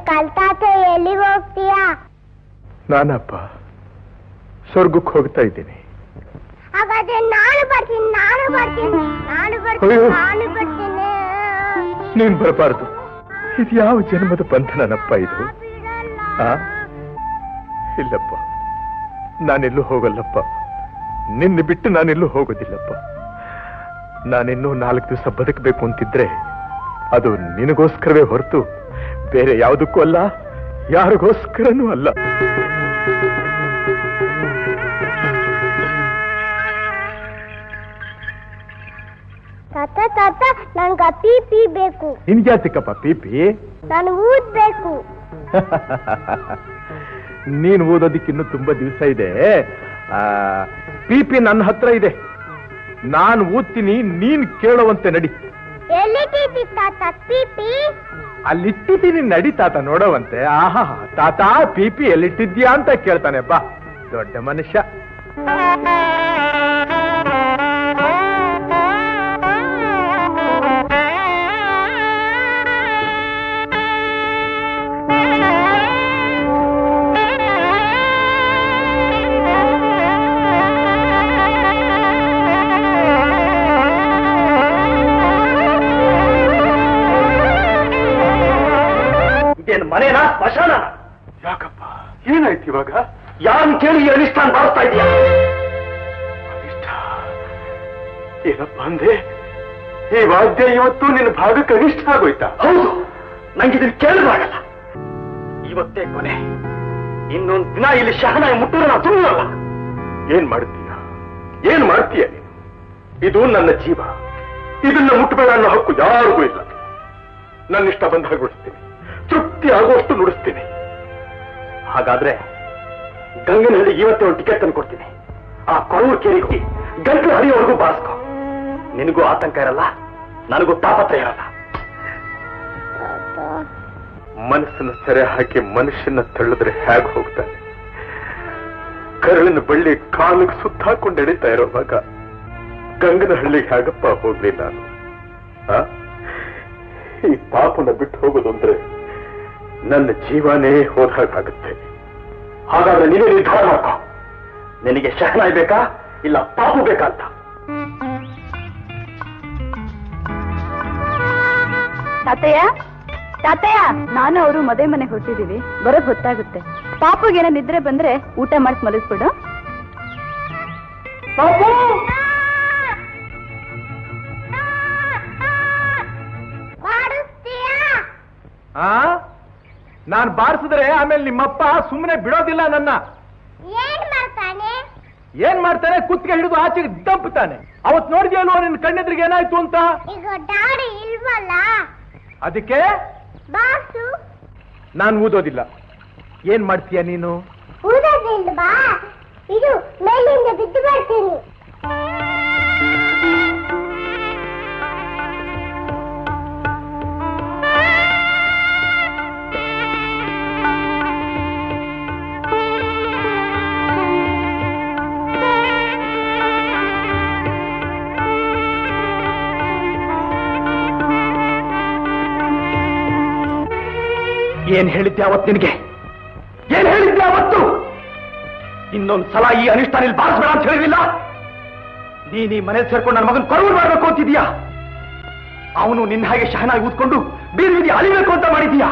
ಕಲ್ತಾತೆ ಎಲ್ಲಿಗೆ ಹೋಗ್ತೀಯಾ? ನಾನಪ್ಪ ಸ್ವರ್ಗಕ್ಕೆ ಹೋಗ್ತಾ ಇದ್ದೀನಿ. ಹಾಗಾದ್ರೆ ನಾನು ಬರ್ತೀನಿ. ಅಯ್ಯೋ. ನಾನು ಬರ್ತೀನಿ. ನೀನ್ ಬರಬಾರದು. ಇದು ಯಾವ ಜನ್ಮದ ಬಂಧನನಪ್ಪ ಇದು? ಇಲ್ಲಪ್ಪ, ನಾನೆಲ್ಲೂ ಹೋಗಲ್ಲಪ್ಪ. ನಿನ್ನ ಬಿಟ್ಟು ನಾನೆಲ್ಲೂ ಹೋಗೋದಿಲ್ಲಪ್ಪ. ನಾನಿನ್ನೂ 4 ದಿವಸ ಬದುಕಬೇಕು ಅಂತಿದ್ರೆ ಅದು ನಿನಗೋಸ್ಕರವೇ ಹೊರತು ಬೇರೆ ಯಾವುದಕ್ಕೂ ಅಲ್ಲ, ಯಾರಿಗೋಸ್ಕರನೂ ಅಲ್ಲ. ತಾತ ನನ್ಗ ಪೀಪಿ ಬೇಕು. ನಿನ್ಗ್ಯಾತಿಕಪ್ಪ ಪೀಪಿ? ನಾನು ಊದ್ಬೇಕು. ನೀನ್ ಓದೋದಿಕ್ಕಿನ್ನೂ ತುಂಬಾ ದಿವಸ ಇದೆ. ಪೀಪಿ ನನ್ನ ಹತ್ರ ಇದೆ, ನಾನು ಓದ್ತೀನಿ, ನೀನ್ ಕೇಳುವಂತೆ ನಡಿ. ಎಲ್ಲಿದ್ದೀವಿ ತಾತ ಪೀಪಿ? ಅಲ್ಲಿಟ್ಟಿದ್ದೀನಿ, ನಡಿ ತಾತ ನೋಡೋವಂತೆ. ಆಹಾ, ತಾತ ಪೀಪಿ ಎಲ್ಲಿಟ್ಟಿದ್ಯಾ ಅಂತ ಕೇಳ್ತಾನೆ. ಬಾ, ದೊಡ್ಡ ಮನುಷ್ಯ. ಮನೇನ ಸ್ಮಶಾನ? ಯಾಕಪ್ಪ ಏನಾಯ್ತು ಇವಾಗ? ಯಾರು ಕೇಳಿ ಈ ಅನಿಷ್ಠಾನ ಬಾರಿಸ್ತಾ ಇದೀಯಾ? ಅನಿಷ್ಠ ಏನಪ್ಪ ಅಂದೆ? ಈ ವಾದ್ಯ ಇವತ್ತು ನಿನ್ನ ಭಾಗಕ್ಕೆ ಅನಿಷ್ಠ ಆಗೋಯ್ತಾ? ಹೌದು, ನಂಗಿದನ್ನು ಕೇಳಲಾಗಲ್ಲ. ಇವತ್ತೇ ಕೊನೆ. ಇನ್ನೊಂದು ದಿನ ಇಲ್ಲಿ ಶಹನಾಯಿ ಮುಟ್ಟಿದ್ರೆ ನಾವು ತುಂಬಲ್ಲ. ಏನ್ ಮಾಡ್ತೀಯ? ಏನ್ ಮಾಡ್ತೀಯ ನೀನು? ಇದು ನನ್ನ ಜೀವ. ಇದನ್ನ ಮುಟ್ಟಬೇಡ ಅನ್ನೋ ಹಕ್ಕು ಯಾರಿಗೂ ಇಲ್ಲ. ನನ್ನಿಷ್ಟ ಬಂದ ಹಾಗೆ ಉಳಿಸ್ತೀನಿ, ತೃಪ್ತಿ ಆಗುವಷ್ಟು ನುಡಿಸ್ತೀನಿ. ಹಾಗಾದ್ರೆ ಗಂಗನಹಳ್ಳಿಗೆ ಇವತ್ತೇ ಒಂದು ಟಿಕೆಟ್ ತಂದು ಕೊಡ್ತೀನಿ. ಆ ಕೊರೂರು ಕೇರಿಗೆ ಗಂಟಲು ಹರಿಯೋವರೆಗೂ ಬಾರಿಸ್ಕೊ. ನಿನಗೂ ಆತಂಕ ಇರಲ್ಲ, ನನಗೂ ತಾಪತ್ರ ಇರಲ್ಲ. ಮನಸ್ಸನ್ನು ಸೆರೆ ಹಾಕಿ ಮನುಷ್ಯನ ತಳ್ಳಿದ್ರೆ ಹೇಗೆ ಹೋಗ್ತಾನೆ? ಕರಳಿನ ಬಳ್ಳಿ ಕಾಲಿಗೆ ಸುತ್ತಾಕೊಂಡು ಎಳಿತಾ ಇರೋವಾಗ ಗಂಗನಹಳ್ಳಿಗೆ ಹೇಗಪ್ಪ ಹೋಗ್ಲಿ ನಾನು? ಈ ಪಾಪನ ಬಿಟ್ಟು ಹೋಗೋದು ಅಂದ್ರೆ ನನ್ನ ಜೀವನೇ ಹೋದಾಗುತ್ತೆ. ಹಾಗಾದ್ರೆ ನೀನೇ ನಿರ್ಧಾರ ಮಾಡ್ಕೊ. ನಿನಗೆ ಶಹನಾಯಿ ಬೇಕಾ ಇಲ್ಲ ಪಾಪು ಬೇಕಾ ಅಂತ? ತಾತಯ್ಯ, ತಾತಯ್ಯ, ನಾನು ಅವರು ಮದುವೆ ಮನೆಗೆ ಹೊರಟಿದೀವಿ, ಬರೋದ್ ಗೊತ್ತಾಗುತ್ತೆ. ಪಾಪುಗೇನ ನಿದ್ರೆ ಬಂದ್ರೆ ಊಟ ಮಾಡಿಸಿ ಮಲಗಿಸ್ಬಿಡು. ನಾನ್ ಬಾರಿಸಿದ್ರೆ ಆಮೇಲೆ ನಿಮ್ಮಪ್ಪ ಸುಮ್ಮನೆ ಬಿಡೋದಿಲ್ಲ ನನ್ನ. ಏನ್ ಮಾಡ್ತಾನೆ? ಕುತ್ತಿಗೆ ಹಿಡಿದು ಆಚೆಗೆ ದಂಪುತ್ತಾನೆ. ಅವತ್ ನೋಡಿದ್ಯಲ್ವ ನಿನ್ನ ಕಣ್ಣೆದ್ರಿಗೆ ಏನಾಯ್ತು ಅಂತ? ಈಗ ಡ್ಯಾಡಿ ಇಲ್ವಲ್ಲ, ಅದಕ್ಕೆ ಬಾಸು ನಾನು ಊದೋದಿಲ್ಲ. ಏನ್ ಮಾಡ್ತೀಯ ನೀನು? ಊದೋದಿಲ್ವಾ? ಇದು ಮೇಲಿಂದ ಬಿದ್ದು ಬರ್ತೀನಿ. ಏನ್ ಹೇಳಿದ್ದೆ ಅವತ್ತು ನಿನಗೆ? ಏನ್ ಹೇಳಿದ್ದೆ ಅವತ್ತು? ಇನ್ನೊಂದು ಸಲ ಈ ಅನಿಷ್ಠಾನ ಬಾರಿಸ್ಬೇಡ ಅಂತ ಹೇಳಿದಿಲ್ಲ? ನೀನ್ ಈ ಮನೆ ಸೇರ್ಕೊಂಡು ನನ್ನ ಮಗನ್ ಕೊರೂರು ಮಾಡ್ಬೇಕು ಅಂತಿದ್ಯಾ? ಅವನು ನಿನ್ನ ಹಾಗೆ ಶಹನಾಗಿ ಊದ್ಕೊಂಡು ಬೀದಿ ಬೀದಿ ಅಲಿಬೇಕು ಅಂತ ಮಾಡಿದೀಯಾ?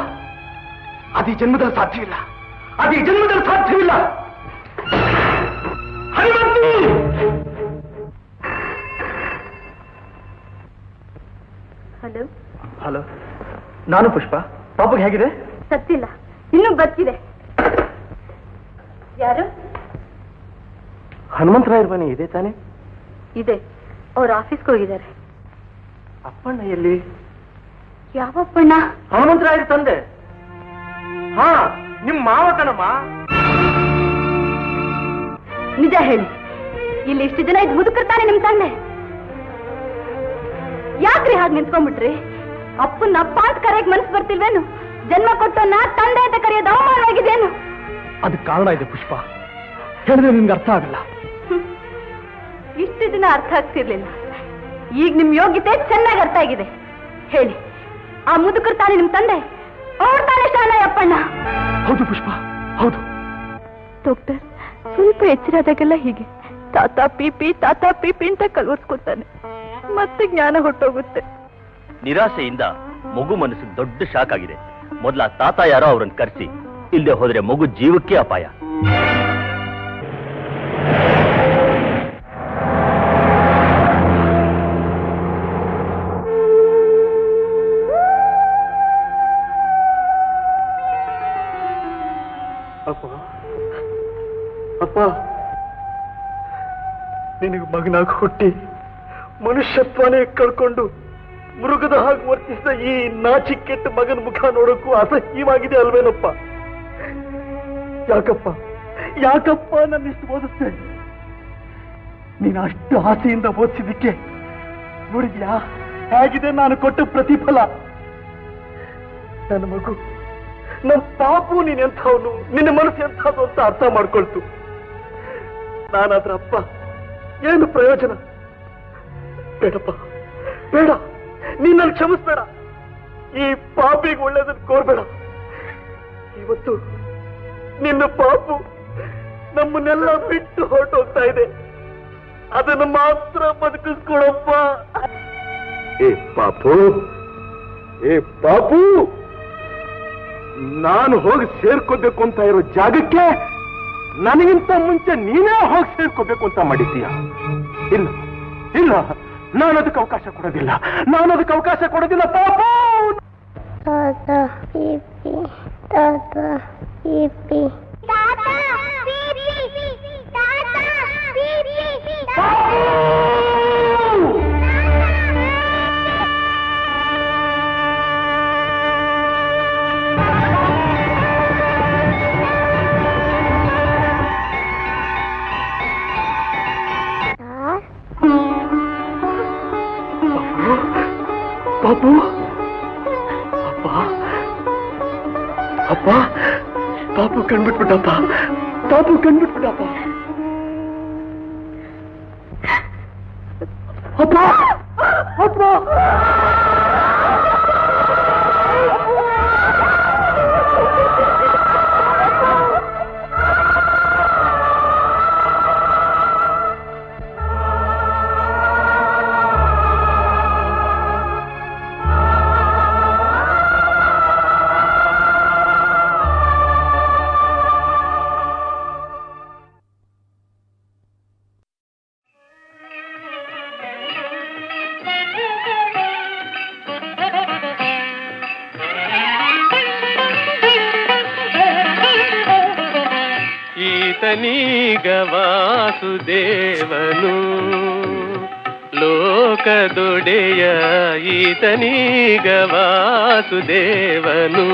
ಅದೇ ಜನ್ಮದಲ್ಲಿ ಸಾಧ್ಯವಿಲ್ಲ, ಅದೇ ಜನ್ಮದಲ್ಲಿ ಸಾಧ್ಯವಿಲ್ಲ. ಹಲೋ ಹಲೋ, ನಾನು ಪುಷ್ಪ. ಪಾಪಗೆ ಹೇಗಿದೆ? ಸತ್ತಿಲ್ಲ, ಇನ್ನೂ ಬದುಕಿದೆ. ಯಾರು? ಹನುಮಂತರಾಯರ ಮನೆ ಇದೆ ತಾನೆ? ಇದೆ, ಅವ್ರ ಆಫೀಸ್ಗೆ ಹೋಗಿದ್ದಾರೆ. ಅಪ್ಪಣ್ಣ ಎಲ್ಲಿ? ಯಾವಪ್ಪಣ್ಣ? ಹನುಮಂತರಾಯರ ತಂದೆ. ಹಾ, ನಿಮ್ ಮಾವ ಕಣಮ್ಮ. ನಿಜ ಹೇಳಿ, ಇಲ್ಲಿ ಇಷ್ಟು ಜನ ಇದು ಮುದುಕರ್ತಾನೆ ನಿಮ್ ತಂದೆ. ಯಾಕ್ರಿ ಹಾಗೆ ನಿಂತ್ಕೊಂಡ್ಬಿಟ್ರಿ? ಅಪ್ಪನ ಅಪ್ಪ ಅಂತ ಕರೆಯಕ್ ಮನಸ್ಸು ಬರ್ತಿಲ್ವೇನು? ಜನ್ಮ ಕೊಟ್ಟವನ್ನ ತಂದೆ ಅಂತ ಕರೆಯೋದು ಅವಮಾನವಾಗಿದೇನು? ಅದಕ್ಕೆ ಕಾರಣ ಇದೆ ಪುಷ್ಪ, ಹೇಳಿದ್ರೆ ನಿಮ್ಗೆ ಅರ್ಥ ಆಗಲ್ಲ. ಇಷ್ಟು ದಿನ ಅರ್ಥ ಆಗ್ತಿರ್ಲಿಲ್ಲ, ಈಗ ನಿಮ್ ಯೋಗ್ಯತೆ ಚೆನ್ನಾಗಿ ಅರ್ಥ ಆಗಿದೆ. ಹೇಳಿ, ಆ ಮುದುಕರು ತಾನೆ ನಿಮ್ ತಂದೆ? ಅವ್ರ ತಾನೆ ಶಹನಾಯಿ ಅಪ್ಪಣ್ಣ? ಹೌದು ಪುಷ್ಪ, ಹೌದು. ಡಾಕ್ಟರ್, ಸ್ವಲ್ಪ ಎಚ್ಚರಾದಾಗೆಲ್ಲ ಹೀಗೆ ತಾತ ಪಿಪಿ ಅಂತ ಕಲ್ವರ್ಸ್ಕೊತಾನೆ, ಮತ್ತೆ ಜ್ಞಾನ ಹೊಟ್ಟೋಗುತ್ತೆ. ನಿರಾಶೆಯಿಂದ ಮಗು ಮನಸ್ಸಿಗೆ ದೊಡ್ಡ ಶಾಕ್ ಆಗಿದೆ. ಮೊದಲ ತಾತ ಯಾರೋ ಅವ್ರನ್ನ ಕರೆಸಿ, ಇಲ್ಲದೆ ಹೋದ್ರೆ ಮಗು ಜೀವಕ್ಕೆ ಅಪಾಯ. ಅಪ್ಪ, ಅಪ್ಪ, ನಿನಗೆ ಮಗನಾಗಿ ಹುಟ್ಟಿ ಮನುಷ್ಯತ್ವನೇ ಕಳ್ಕೊಂಡು ಮೃಗದ ಹಾಗೆ ವರ್ತಿಸಿದ ಈ ನಾಚಿಕೆಟ್ಟ ಮಗನ ಮುಖ ನೋಡೋಕ್ಕೂ ಅಸಹ್ಯವಾಗಿದೆ ಅಲ್ವೇನಪ್ಪ? ಯಾಕಪ್ಪ ನನ್ನಿಷ್ಟು ಓದಿಸ್ತೆ? ನೀನು ಅಷ್ಟು ಆಸೆಯಿಂದ ಓದಿಸಿದ್ದಕ್ಕೆ ನೋಡಿದ್ಯಾ ಹೇಗಿದೆ ನಾನು ಕೊಟ್ಟ ಪ್ರತಿಫಲ? ನನ್ನ ಮಗು, ನನ್ನ ಪಾಪು ನೀನೆಂಥವನು, ನಿನ್ನ ಮನಸ್ಸು ಎಂಥದ್ದು ಅಂತ ಅರ್ಥ ಮಾಡ್ಕೊಳ್ತು. ನಾನಾದ್ರ ಅಪ್ಪ ಏನು ಪ್ರಯೋಜನ? ಬೇಡಪ್ಪ, ಬೇಡ, ನೀನಲ್ಲಿ ಕ್ಷಮಿಸ್ಬೇಡ. ಈ ಪಾಪಿಗೆ ಒಳ್ಳೇದನ್ನು ಕೋರ್ಬೇಡ. ಇವತ್ತು ನಿನ್ನ ಪಾಪು ನಮ್ಮನ್ನೆಲ್ಲ ಬಿಟ್ಟು ಹೊರಟೋಗ್ತಾ ಇದೆ. ಅದನ್ನು ಮಾತ್ರ ಬದುಕಿಸ್ಕೊಳಪ್ಪ. ಏ ಪಾಪು, ನಾನು ಹೋಗಿ ಸೇರ್ಕೋಬೇಕು ಅಂತ ಇರೋ ಜಾಗಕ್ಕೆ ನನಗಿಂತ ಮುಂಚೆ ನೀನೇ ಹೋಗಿ ಸೇರ್ಕೋಬೇಕು ಅಂತ ಮಾಡಿದ್ದೀಯ. ಇಲ್ಲ ಇಲ್ಲ, ನಾನು ಅದಕ್ಕೆ ಅವಕಾಶ ಕೊಡೋದಿಲ್ಲ, ನಾನು ಅದಕ್ಕೆ ಅವಕಾಶ ಕೊಡೋದಿಲ್ಲ. ಪಾಪ ತಾತ ಪಿಪಿ, ತಾತ ಪಿಪಿ, ತಾತ ಪಿಪಿ, ತಾತ ಪಿಪಿ. ಪಾಪು, ಅಪ್ಪ ಅಪ್ಪ, ಪಾಪು ಕಂಡ್ಬಿಟ್ಬಿಟ್ಟಪ್ಪ, ಪಾಪು ಕಂಡ್ಬಿಟ್ಬಿಟ್ಟಪ್ಪ. ಅಪ್ಪ ಅಪ್ಪ, ಈತನೀಗ ವಾಸುದೇವನು ಲೋಕದೊಡೆಯ, ಈತನೀಗ ವಾಸುದೇವನು,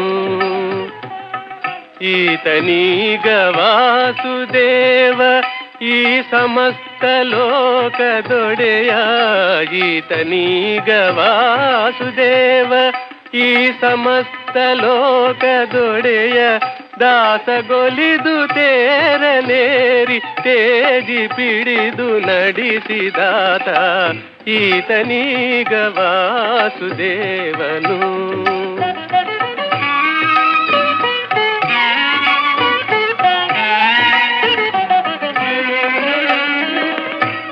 ಈತನೀಗ ವಾಸುದೇವ ಈ ಸಮಸ್ತ ಲೋಕದೊಡೆಯ, ಈತನೀಗ ವಾಸುದೇವ ಈ ಸಮಸ್ತ ಲೋಕದೊಡೆಯ, ದಾಸಗೊಲಿದು ತೇರನೇರಿ ತೇಜಿ ಪಿಡಿದು ನಡೆಸಿದಾತ, ಈತನೀಗ ವಾಸುದೇವನು.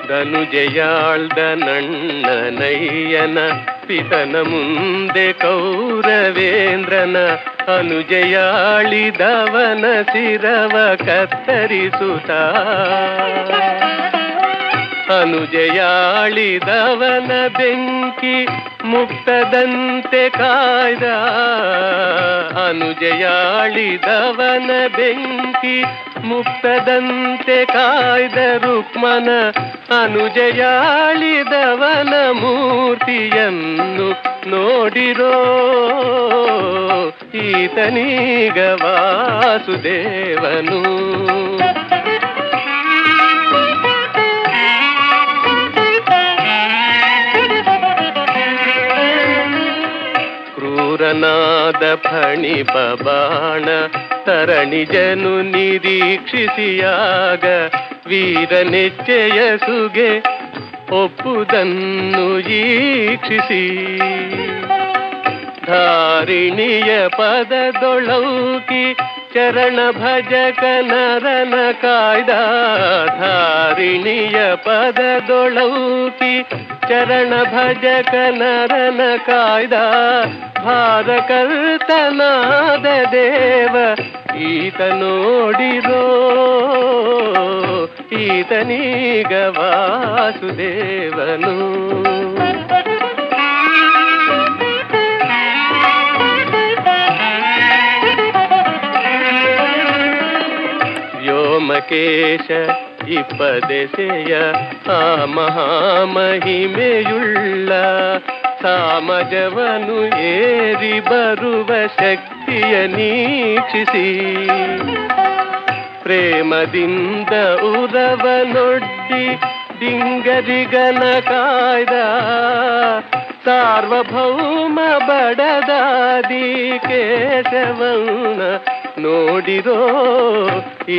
ಧನುಜಯಾಳ್ದ ನಣ್ಣನಯ್ಯನ ಪಿತನ ಮುಂದೆ ಕೌರವೇಂದ್ರನ ಅನುಜಯಾಳಿದವನ ಶಿರವ ಕತ್ತರಿಸುತ್ತ, ಅನುಜಯಾಳಿದವನ ಬೆಂಕಿ ಮುಕ್ತದಂತೆ ಕಾಯ್ದ, ಅನುಜಯಾಳಿದವನ ಬೆಂಕಿ ಮುಕ್ತದಂತೆ ಕಾಯ್ದ ರುಕ್ಮನ, ಅನುಜಯಾಳಿದವನ ಮೂರ್ತಿಯನ್ನು ನೋಡಿರೋ, ಈತನೀಗ ವಾಸುದೇವನು. ಕ್ರೂರನಾದ ಫಣಿಪ ಬಾಣ ತರಣಿಜನು ನಿರೀಕ್ಷಿಸಿಯಾಗ, ವೀರನೆಚ್ಚೆಯ ಸುಗೆ ಒಪ್ಪುದನ್ನು ಈಕ್ಷಿಸಿ, ಧಾರಿಣಿಯ ಪದದೊಳೌಕಿ ಚರಣ ಭಜಕ ನರನ ಕಾಯ್ದ, ಧಾರಿಣಿಯ ಪದದೊಳೌಕಿ ಚರಣ ಭಜಕ ನರನ ಕಾಯ್ದ, ಭಾರಕರ್ತನಾದ ದೇವ ಈತ ನೋಡಿರೋ, ಈತನೀಗ ವಾಸುದೇವನು. ವ್ಯೋಮಕೇಶ ಇಪ್ಪದೆಸೆಯ ಆ ಮಹಾಮಹಿಮೆಯುಳ್ಳ, ಸಾಮಜವನು ಏರಿ ಬರುವ ಶಕ್ತಿಯ ನೀಕ್ಷಿಸಿ, ಪ್ರೇಮದಿಂದ ಉರವನೊಡ್ಡಿ ಡಿಂಗರಿಗನ ಕಾಯ್ದ, ಸಾರ್ವಭೌಮ ಬಡದಾದಿ ಕೇಶವನ ನೋಡಿರೋ,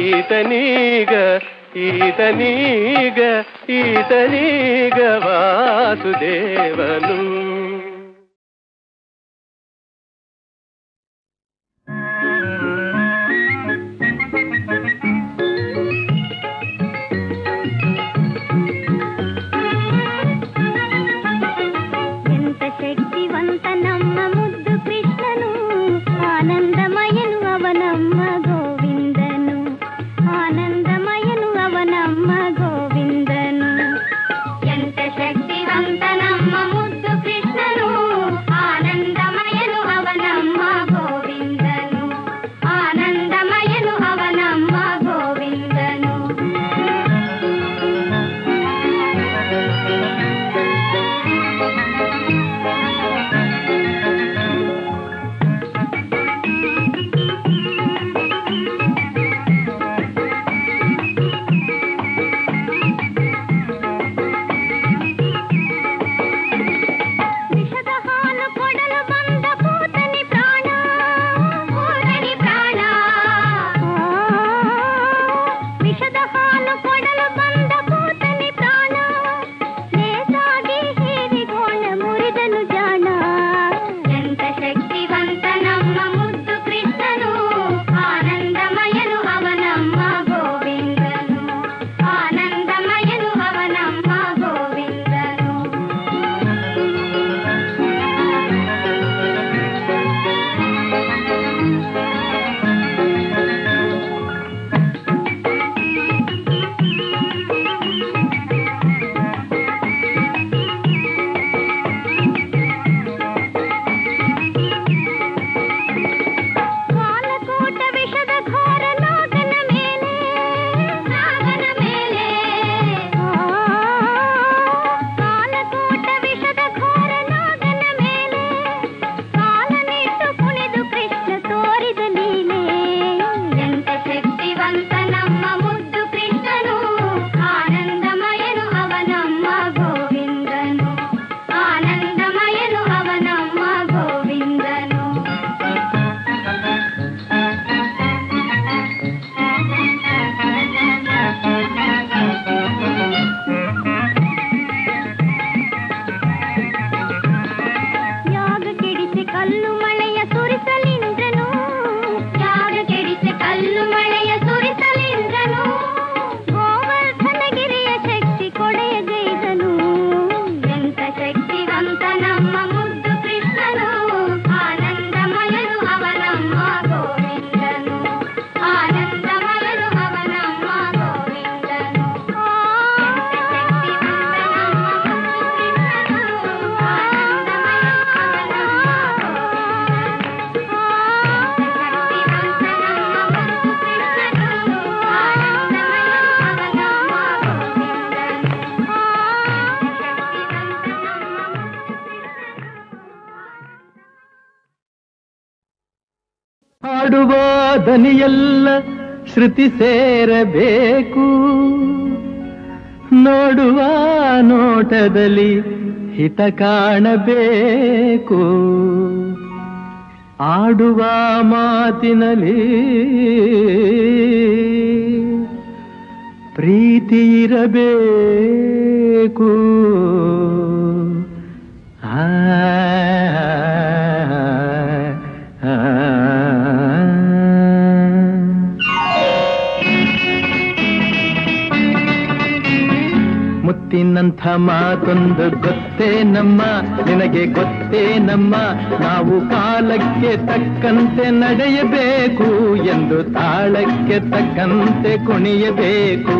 ಈತನೀಗ ಈತನೀಗ ಈತನೀಗ ವಾಸುದೇವನು. ಎಂತ ಶಕ್ತಿವಂತ ನಮ್ಮ ಮುದ್ದು ಕೃಷ್ಣನು, ಆನಂದಮಯ ಹಾಡುವ ದನಿಯೆಲ್ಲ ಶ್ರುತಿ ಸೇರಬೇಕು, ನೋಡುವ ನೋಟದಲ್ಲಿ ಹಿತ ಕಾಣಬೇಕು, ಆಡುವ ಮಾತಿನಲ್ಲಿ ಪ್ರೀತಿ ಇರಬೇಕು. ಮುತ್ತಿನಂಥ ಮಾತೊಂದು ಗೊತ್ತೇ ನಮ್ಮ, ನಿನಗೆ ಗೊತ್ತೇ ನಮ್ಮ, ನಾವು ಕಾಲಕ್ಕೆ ತಕ್ಕಂತೆ ನಡೆಯಬೇಕು ಎಂದು ತಾಳಕ್ಕೆ ತಕ್ಕಂತೆ ಕುಣಿಯಬೇಕು.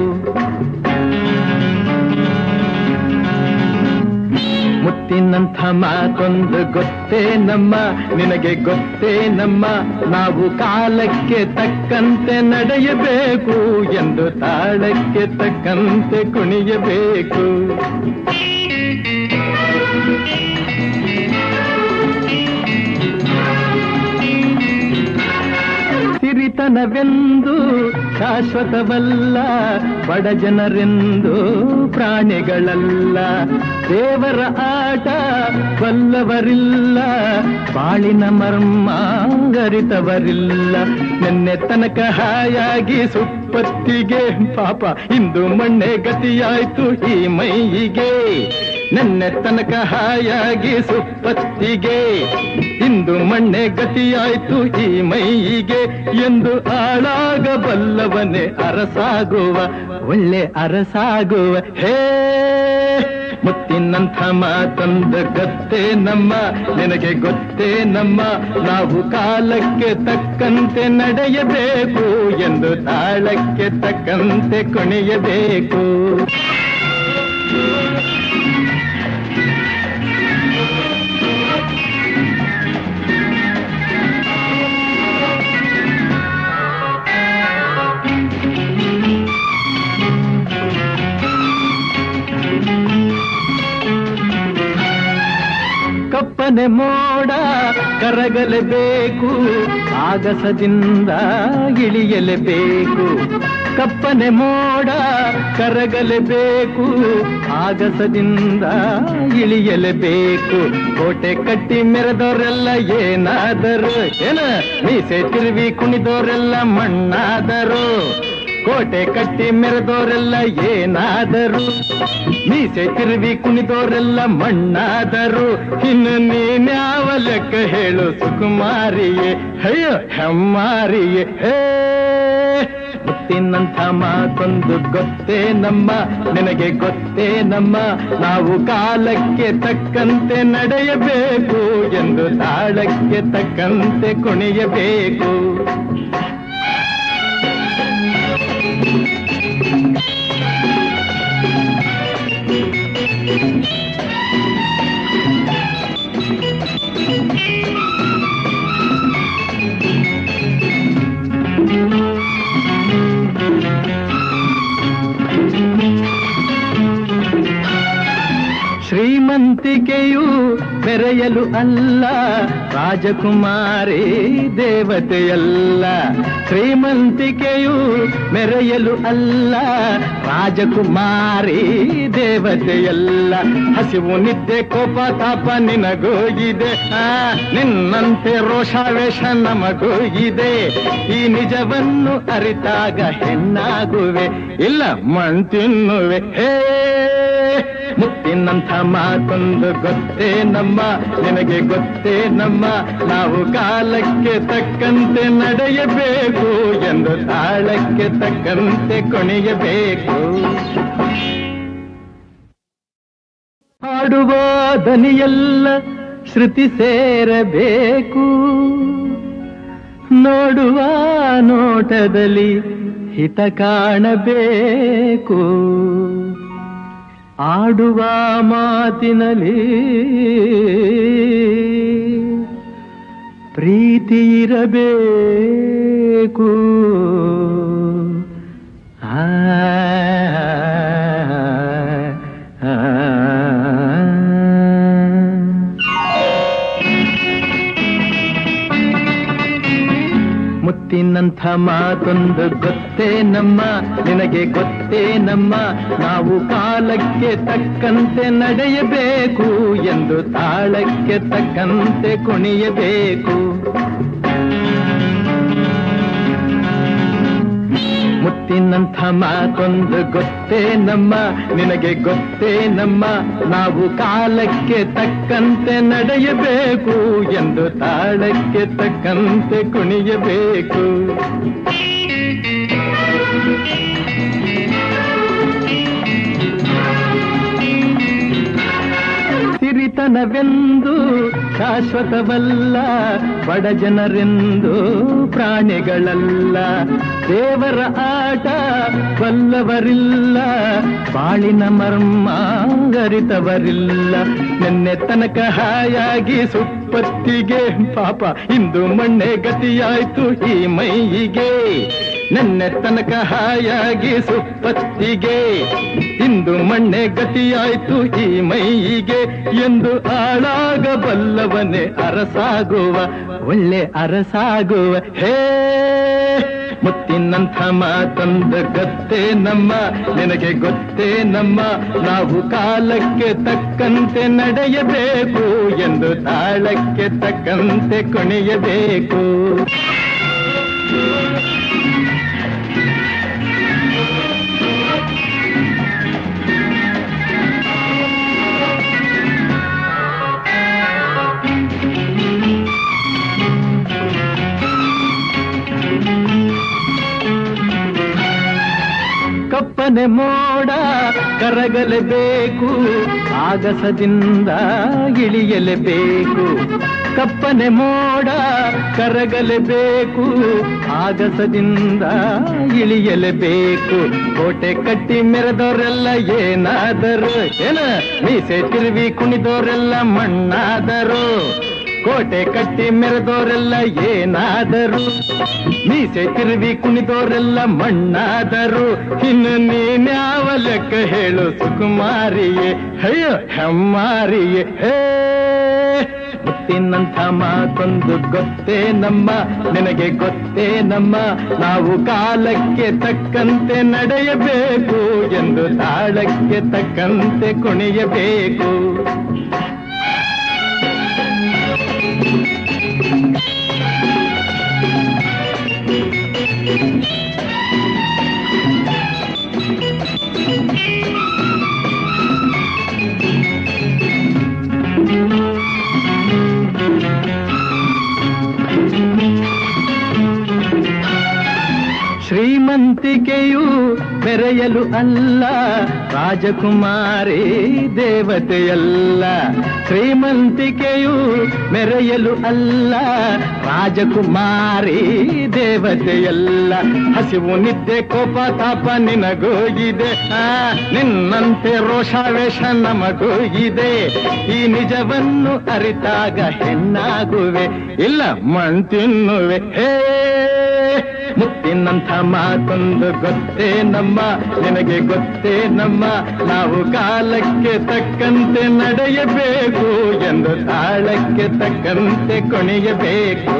ಮುತ್ತಿನಂಥ ಮಾತೊಂದು ಗೊತ್ತೇ ನಮ್ಮ, ನಿನಗೆ ಗೊತ್ತೇ ನಮ್ಮ, ನಾವು ಕಾಲಕ್ಕೆ ತಕ್ಕಂತೆ ನಡೆಯಬೇಕು ಎಂದು ತಾಳಕ್ಕೆ ತಕ್ಕಂತೆ ಕುಣಿಯಬೇಕು. ಸಿರಿತನವೆಂದು ಶಾಶ್ವತವಲ್ಲ, ಬಡ ಜನರೆಂದು ಪ್ರಾಣಿಗಳಲ್ಲ, ದೇವರ ಆಟ ಬಲ್ಲವರಿಲ್ಲ, ಬಾಳಿನ ಮರ್ಮ ಅರಿತವರಿಲ್ಲ. ನಿನ್ನೆ ತನಕ ಹಾಯಾಗಿ ಸುಪ್ಪತ್ತಿಗೆ ಪಾಪ ಇಂದು ಮಣ್ಣೆ ಗತಿಯಾಯ್ತು ಈ ಮೈಯಿಗೆ. ನಿನ್ನೆ ತನಕ ಹಾಯಾಗಿ ಸುಪ್ಪತ್ತಿಗೆ ಇಂದು ಮಣ್ಣೆ ಗತಿಯಾಯ್ತು ಈ ಮೈಯಿಗೆ ಎಂದು ಆಳಾಗಬಲ್ಲವನೇ ಅರಸಾಗುವ, ಒಳ್ಳೆ ಅರಸಾಗುವ. ಹೇ ಮುತ್ತಿನಂಥ ಮಾತೊಂದು ಗೊತ್ತೇ ನಮ್ಮ, ನಿನಗೆ ಗೊತ್ತೇ ನಮ್ಮ, ನಾವು ಕಾಲಕ್ಕೆ ತಕ್ಕಂತೆ ನಡೆಯಬೇಕು ಎಂದು ತಾಳಕ್ಕೆ ತಕ್ಕಂತೆ ಕುಣಿಯಬೇಕು. ಕಪ್ಪನೆ ಮೋಡ ಕರಗಲೇಬೇಕು, ಆಗಸದಿಂದ ಇಳಿಯಲೇಬೇಕು. ಕಪ್ಪನೆ ಮೋಡ ಕರಗಲೇಬೇಕು, ಆಗಸದಿಂದ ಇಳಿಯಲೇಬೇಕು. ಕೋಟೆ ಕಟ್ಟಿ ಮೆರೆದವರೆಲ್ಲ ಏನಾದರು, ಏನ ಮೀಸೆ ತಿರುವಿ ಕುಣಿದವರೆಲ್ಲ ಮಣ್ಣಾದರು. ಕೋಟೆ ಕಟ್ಟಿ ಮೆರೆದವರೆಲ್ಲ ಏನಾದರು, ಮೀಸೆ ತಿರುವಿ ಕುಣಿದವರೆಲ್ಲ ಮಣ್ಣಾದರು. ಇನ್ನು ನೀನ್ಯಾವ ಲೆಕ್ಕ ಹೇಳು ಸುಕುಮಾರಿಯೇ, ಅಯ್ಯೋ ಹೆಮ್ಮಾರಿಯೇ. ಹೇ ಮುತ್ತಿನಂಥ ಮಾತೊಂದು ಗೊತ್ತೇ ನಮ್ಮ, ನಿನಗೆ ಗೊತ್ತೇ ನಮ್ಮ, ನಾವು ಕಾಲಕ್ಕೆ ತಕ್ಕಂತೆ ನಡೆಯಬೇಕು ಎಂದು ತಾಳಕ್ಕೆ ತಕ್ಕಂತೆ ಕುಣಿಯಬೇಕು. ಶ್ರೀಮಂತಿಕೆಯು ಮೆರೆಯಲು ಅಲ್ಲ, ರಾಜಕುಮಾರಿ ದೇವತೆಯಲ್ಲ. ಶ್ರೀಮಂತಿಕೆಯು ಮೆರೆಯಲು ಅಲ್ಲ, ರಾಜಕುಮಾರಿ ದೇವತೆಯಲ್ಲ. ಹಸಿವು ನಿದ್ದೆ ಕೋಪ ತಾಪ ನಿನಗೂ ಇದೆ, ನಿನ್ನಂತೆ ರೋಷಾವೇಶ ನಮಗೂ ಇದೆ. ಈ ನಿಜವನ್ನು ಅರಿತಾಗ ಹೆಣ್ಣಾಗುವೆ, ಇಲ್ಲ ಮಣ್ ತಿನ್ನುವೆ. ಹೇ ಮುತ್ತಿನಂಥ ಮಾತೊಂದು ಗೊತ್ತೇ ನಮ್ಮ, ನಿನಗೆ ಗೊತ್ತೇ ನಮ್ಮ, ನಾವು ಕಾಲಕ್ಕೆ ತಕ್ಕಂತೆ ನಡೆಯಬೇಕು ಎಂದು ತಾಳಕ್ಕೆ ತಕ್ಕಂತೆ ಕುಣಿಯಬೇಕು. ಹಾಡುವ ದನಿಯೆಲ್ಲ ಶ್ರುತಿ ಸೇರಬೇಕು, ನೋಡುವ ನೋಟದಲ್ಲಿ ಹಿತ ಕಾಣಬೇಕು, ಆಡುವ ಮಾತಿನಲ್ಲಿ ಪ್ರೀತಿ ಇರಬೇಕು. ಮುತ್ತಿನಂಥ ಮಾತೊಂದು ಗೊತ್ತೇ ನಮ್ಮ, ನಿನಗೆ ಗೊತ್ತೇ ನಮ್ಮ, ನಾವು ಕಾಲಕ್ಕೆ ತಕ್ಕಂತೆ ನಡೆಯಬೇಕು ಎಂದು ತಾಳಕ್ಕೆ ತಕ್ಕಂತೆ ಕುಣಿಯಬೇಕು. ಮುತ್ತಿನಂಥ ಮಾತೊಂದು ಗೊತ್ತೇ ನಮ್ಮ, ನಿನಗೆ ಗೊತ್ತೇ ನಮ್ಮ, ನಾವು ಕಾಲಕ್ಕೆ ತಕ್ಕಂತೆ ನಡೆಯಬೇಕು ಎಂದು ತಾಳಕ್ಕೆ ತಕ್ಕಂತೆ ಕುಣಿಯಬೇಕು. ಸಿರಿತನವೆಂದು ಶಾಶ್ವತವಲ್ಲ, ಬಡ ಜನರೆಂದು ಪ್ರಾಣಿಗಳಲ್ಲ, ದೇವರ ಆಟ ಬಲ್ಲವರಿಲ್ಲ, ಬಾಳಿನ ಮರ್ಮ ಅರಿತವರಿಲ್ಲ. ನಿನ್ನೆ ತನಕ ಹಾಯಾಗಿ ಸುಪ್ಪತ್ತಿಗೆ ಪಾಪ ಇಂದು ಮಣ್ಣೆ ಗತಿಯಾಯ್ತು ಈ ಮೈಯಿಗೆ. ನಿನ್ನೆ ತನಕ ಹಾಯಾಗಿ ಸುಪ್ಪತ್ತಿಗೆ ಇಂದು ಮಣ್ಣೆ ಗತಿಯಾಯ್ತು ಈ ಮೈಯಿಗೆ ಎಂದು ಆಳಾಗಬಲ್ಲವನೇ ಅರಸಾಗುವ, ಒಳ್ಳೆ ಅರಸಾಗುವ. ಹೇ ಮುತ್ತಿನಂಥ ಮಾತೊಂದು ಗೊತ್ತೇ ನಮ್ಮ, ನಿನಗೆ ಗೊತ್ತೇ ನಮ್ಮ, ನಾವು ಕಾಲಕ್ಕೆ ತಕ್ಕಂತೆ ನಡೆಯಬೇಕು ಎಂದು ತಾಳಕ್ಕೆ ತಕ್ಕಂತೆ ಕುಣಿಯಬೇಕು. ಕಪ್ಪನೆ ಮೋಡ ಕರಗಲೇಬೇಕು, ಆಗಸದಿಂದ ಇಳಿಯಲೇಬೇಕು. ಕಪ್ಪನೆ ಮೋಡ ಕರಗಲೇಬೇಕು, ಆಗಸದಿಂದ ಇಳಿಯಲೇಬೇಕು. ಕೋಟೆ ಕಟ್ಟಿ ಮೆರೆದವರೆಲ್ಲ ಏನಾದರು, ಏನ ಮೀಸೆ ತಿರುವಿ ಕುಣಿದವರೆಲ್ಲ ಮಣ್ಣಾದರು. ಕೋಟೆ ಕಟ್ಟಿ ಮೆರೆದವರೆಲ್ಲ ಏನಾದರು, ಮೀಸೆ ತಿರುವಿ ಕುಣಿದವರೆಲ್ಲ ಮಣ್ಣಾದರು. ಇನ್ನು ನೀನ್ಯಾವ ಲೆಕ್ಕ ಹೇಳು ಸುಕುಮಾರಿಯೇ, ಅಯ್ಯೋ ಹೆಮ್ಮಾರಿಯೇ. ಹೇ ಮುತ್ತಿನಂಥ ಮಾತೊಂದು ಗೊತ್ತೇ ನಮ್ಮ, ನಿನಗೆ ಗೊತ್ತೇ ನಮ್ಮ, ನಾವು ಕಾಲಕ್ಕೆ ತಕ್ಕಂತೆ ನಡೆಯಬೇಕು ಎಂದು ತಾಳಕ್ಕೆ ತಕ್ಕಂತೆ ಕುಣಿಯಬೇಕು. ಶ್ರೀಮಂತಿಕೆಯು ಬೆರೆಯಲು ಅಲ್ಲ, ರಾಜಕುಮಾರಿ ದೇವತೆಯಲ್ಲ. ಶ್ರೀಮಂತಿಕೆಯು ಮೆರೆಯಲು ಅಲ್ಲ, ರಾಜಕುಮಾರಿ ದೇವತೆಯಲ್ಲ. ಹಸಿವು ನಿದ್ದೆ ಕೋಪ ತಾಪ ನಿನಗೂ ಇದೆ, ನಿನ್ನಂತೆ ರೋಷಾವೇಶ ನಮಗೂ ಇದೆ. ಈ ನಿಜವನ್ನು ಅರಿತಾಗ ಹೆಣ್ಣಾಗುವೆ, ಇಲ್ಲ ಮಣ್ ತಿನ್ನುವೆ. ಹೇ ಮುತ್ತಿನಂಥ ಮಾತೊಂದು ಗೊತ್ತೇ ನಮ್ಮ, ನಿನಗೆ ಗೊತ್ತೇ ನಮ್ಮ, ನಾವು ಕಾಲಕ್ಕೆ ತಕ್ಕಂತೆ ನಡೆಯಬೇಕು ಎಂದು ತಾಳಕ್ಕೆ ತಕ್ಕಂತೆ ಕುಣಿಯಬೇಕು.